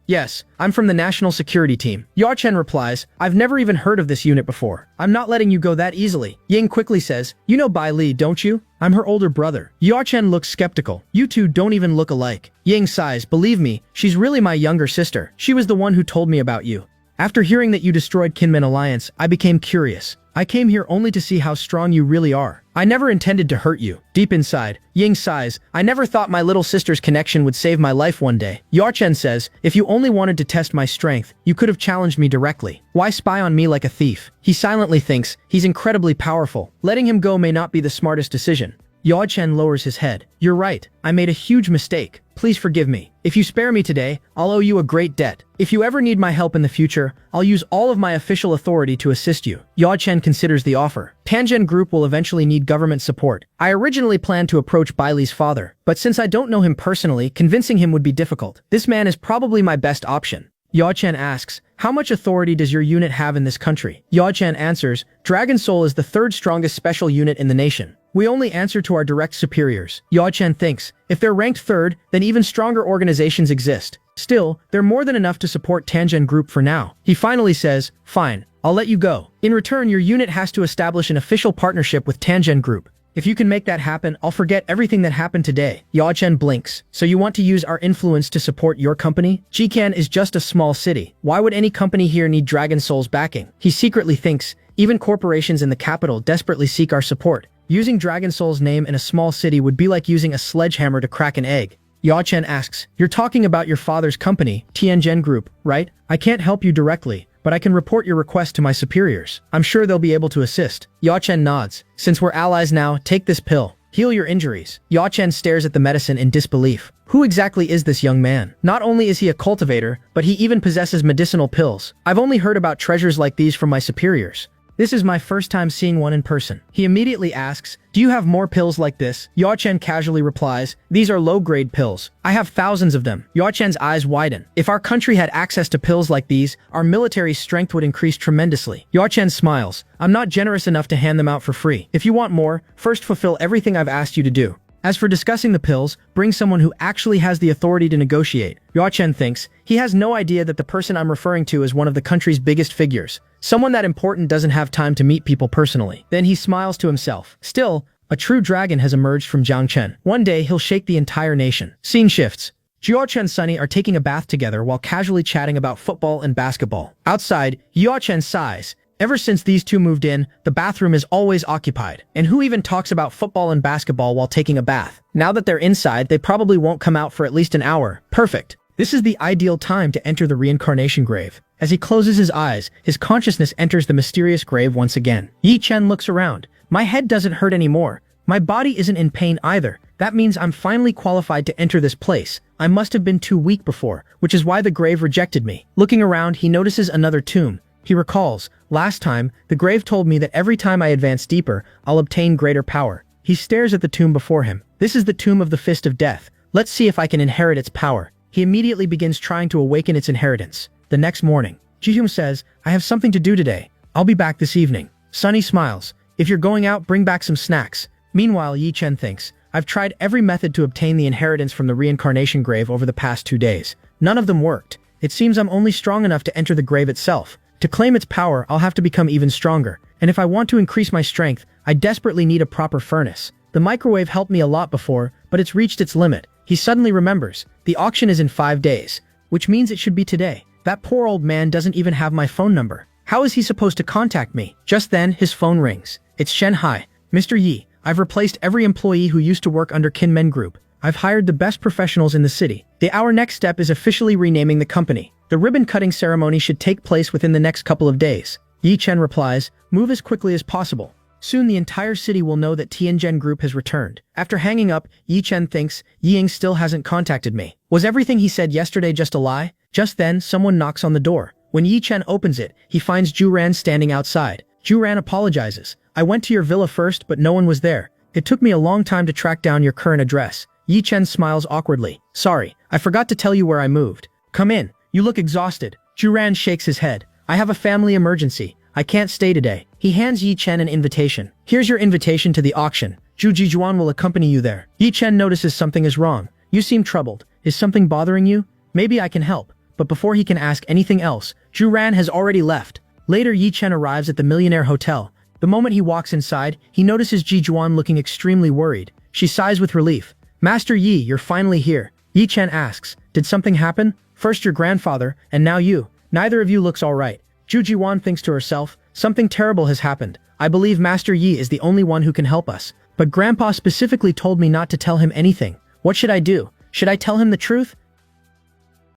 Yes, I'm from the National Security Team. Yao Chen replies, I've never even heard of this unit before. I'm not letting you go that easily. Ying quickly says, you know Bai Li, don't you? I'm her older brother. Yao Chen looks skeptical. You two don't even look alike. Ying sighs, believe me, she's really my younger sister. She was the one who told me about you. After hearing that you destroyed Kinmen Alliance, I became curious. I came here only to see how strong you really are. I never intended to hurt you. Deep inside, Ying sighs, I never thought my little sister's connection would save my life one day. Yao Chen says, if you only wanted to test my strength, you could have challenged me directly. Why spy on me like a thief? He silently thinks, he's incredibly powerful. Letting him go may not be the smartest decision. Yao Chen lowers his head. You're right. I made a huge mistake. Please forgive me. If you spare me today, I'll owe you a great debt. If you ever need my help in the future, I'll use all of my official authority to assist you. Yao Chen considers the offer. Tianjin Group will eventually need government support. I originally planned to approach Bai Li's father, but since I don't know him personally, convincing him would be difficult. This man is probably my best option. Yao Chen asks, how much authority does your unit have in this country? Yao Chen answers, Dragon Soul is the third strongest special unit in the nation. We only answer to our direct superiors. Yao Chen thinks, if they're ranked third, then even stronger organizations exist. Still, they're more than enough to support Tianjin Group for now. He finally says, fine, I'll let you go. In return, your unit has to establish an official partnership with Tianjin Group. If you can make that happen, I'll forget everything that happened today. Yao Chen blinks. So you want to use our influence to support your company? Jikan is just a small city. Why would any company here need Dragon Soul's backing? He secretly thinks, even corporations in the capital desperately seek our support. Using Dragon Soul's name in a small city would be like using a sledgehammer to crack an egg. Yao Chen asks, you're talking about your father's company, Tianjin Group, right? I can't help you directly, but I can report your request to my superiors. I'm sure they'll be able to assist. Yao Chen nods. Since we're allies now, take this pill. Heal your injuries. Yao Chen stares at the medicine in disbelief. Who exactly is this young man? Not only is he a cultivator, but he even possesses medicinal pills. I've only heard about treasures like these from my superiors. This is my first time seeing one in person. He immediately asks, do you have more pills like this? Yao Chen casually replies, these are low-grade pills. I have thousands of them. Yao Chen's eyes widen. If our country had access to pills like these, our military strength would increase tremendously. Yao Chen smiles. I'm not generous enough to hand them out for free. If you want more, first fulfill everything I've asked you to do. As for discussing the pills, bring someone who actually has the authority to negotiate. Yao Chen thinks, he has no idea that the person I'm referring to is one of the country's biggest figures. Someone that important doesn't have time to meet people personally. Then he smiles to himself. Still, a true dragon has emerged from Jiangchen. One day, he'll shake the entire nation. Scene shifts. Yao Chen and Sunny are taking a bath together while casually chatting about football and basketball. Outside, Yao Chen sighs. Ever since these two moved in, the bathroom is always occupied. And who even talks about football and basketball while taking a bath? Now that they're inside, they probably won't come out for at least an hour. Perfect. This is the ideal time to enter the reincarnation grave. As he closes his eyes, his consciousness enters the mysterious grave once again. Yi Chen looks around. My head doesn't hurt anymore. My body isn't in pain either. That means I'm finally qualified to enter this place. I must have been too weak before, which is why the grave rejected me. Looking around, he notices another tomb. He recalls, last time, the grave told me that every time I advance deeper, I'll obtain greater power. He stares at the tomb before him. This is the tomb of the Fist of Death. Let's see if I can inherit its power. He immediately begins trying to awaken its inheritance. The next morning, Jihyun says, I have something to do today. I'll be back this evening. Sunny smiles. If you're going out, bring back some snacks. Meanwhile, Yi Chen thinks, I've tried every method to obtain the inheritance from the reincarnation grave over the past 2 days. None of them worked. It seems I'm only strong enough to enter the grave itself. To claim its power, I'll have to become even stronger. And if I want to increase my strength, I desperately need a proper furnace. The microwave helped me a lot before, but it's reached its limit. He suddenly remembers. The auction is in 5 days, which means it should be today. That poor old man doesn't even have my phone number. How is he supposed to contact me? Just then, his phone rings. It's Shen Hai. Mr. Yi, I've replaced every employee who used to work under Kinmen Group. I've hired the best professionals in the city. Our next step is officially renaming the company. The ribbon-cutting ceremony should take place within the next couple of days. Yi Chen replies, move as quickly as possible. Soon the entire city will know that Tianjin Group has returned. After hanging up, Yi Chen thinks, Ying still hasn't contacted me. Was everything he said yesterday just a lie? Just then, someone knocks on the door. When Yi Chen opens it, he finds Ju Ran standing outside. Ju Ran apologizes. I went to your villa first, but no one was there. It took me a long time to track down your current address. Yi Chen smiles awkwardly. Sorry, I forgot to tell you where I moved. Come in. You look exhausted. Zhu Ran shakes his head. I have a family emergency. I can't stay today. He hands Yi Chen an invitation. Here's your invitation to the auction. Zhu Jijuan will accompany you there. Yi Chen notices something is wrong. You seem troubled. Is something bothering you? Maybe I can help. But before he can ask anything else, Zhu Ran has already left. Later, Yi Chen arrives at the Millionaire Hotel. The moment he walks inside, he notices Jijuan looking extremely worried. She sighs with relief. Master Yi, you're finally here. Yi Chen asks, did something happen? First your grandfather, and now you. Neither of you looks alright. Zhu Jijuan thinks to herself, something terrible has happened. I believe Master Yi is the only one who can help us. But Grandpa specifically told me not to tell him anything. What should I do? Should I tell him the truth?